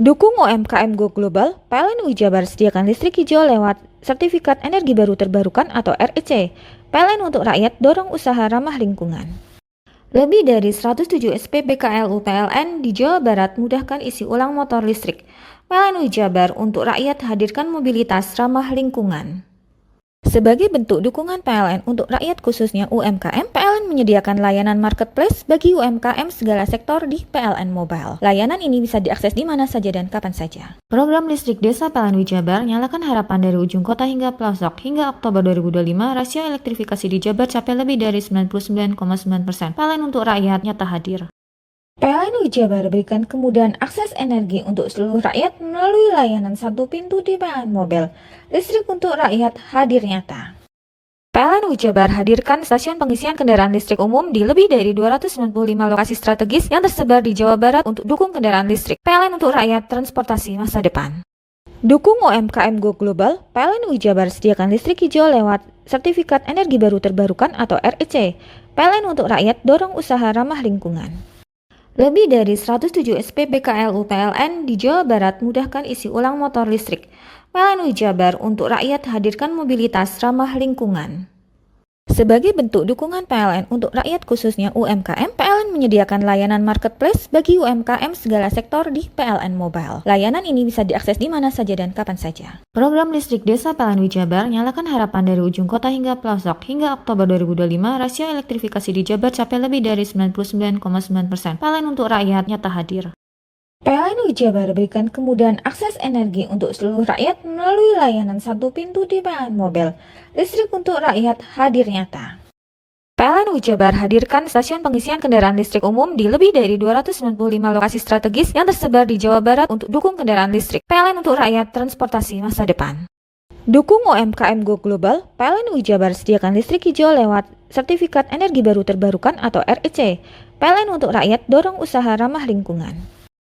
Dukung UMKM Go Global, PLN Jabar sediakan listrik hijau lewat Sertifikat Energi Baru Terbarukan atau REC. PLN untuk rakyat, dorong usaha ramah lingkungan. Lebih dari 107 SPBKLU PLN di Jawa Barat mudahkan isi ulang motor listrik. PLN Jabar untuk rakyat hadirkan mobilitas ramah lingkungan. Sebagai bentuk dukungan PLN untuk rakyat khususnya UMKM, PLN menyediakan layanan marketplace bagi UMKM segala sektor di PLN Mobile. Layanan ini bisa diakses di mana saja dan kapan saja. Program listrik desa PLN Jabar nyalakan harapan dari ujung kota hingga pelosok. Hingga Oktober 2025, rasio elektrifikasi di Jabar capai lebih dari 99,9%. PLN untuk rakyat nyata hadir. PLN Jabar berikan kemudahan akses energi untuk seluruh rakyat melalui layanan satu pintu di PLN Mobile. Listrik untuk rakyat hadir nyata. PLN Jabar hadirkan stasiun pengisian kendaraan listrik umum di lebih dari 295 lokasi strategis yang tersebar di Jawa Barat untuk dukung kendaraan listrik. PLN untuk rakyat transportasi masa depan. Dukung UMKM Go Global, PLN Jabar sediakan listrik hijau lewat Sertifikat Energi Baru Terbarukan atau REC. PLN untuk rakyat dorong usaha ramah lingkungan. Lebih dari 107 SPBKLU PLN di Jawa Barat mudahkan isi ulang motor listrik. PLN Jabar untuk rakyat hadirkan mobilitas ramah lingkungan. Sebagai bentuk dukungan PLN untuk rakyat khususnya UMKM, PLN menyediakan layanan marketplace bagi UMKM segala sektor di PLN Mobile. Layanan ini bisa diakses di mana saja dan kapan saja. Program listrik desa PLN Jabar nyalakan harapan dari ujung kota hingga pelosok. Hingga Oktober 2025, rasio elektrifikasi di Jabar capai lebih dari 99,9%. PLN untuk rakyat nyata hadir. PLN Jabar berikan kemudahan akses energi untuk seluruh rakyat melalui layanan satu pintu di PLN Mobile. Listrik untuk rakyat hadir nyata. PLN Jabar hadirkan stasiun pengisian kendaraan listrik umum di lebih dari 295 lokasi strategis yang tersebar di Jawa Barat untuk dukung kendaraan listrik. PLN untuk rakyat transportasi masa depan. Dukung UMKM Go Global, PLN Jabar sediakan listrik hijau lewat Sertifikat Energi Baru Terbarukan atau REC. PLN untuk rakyat dorong usaha ramah lingkungan.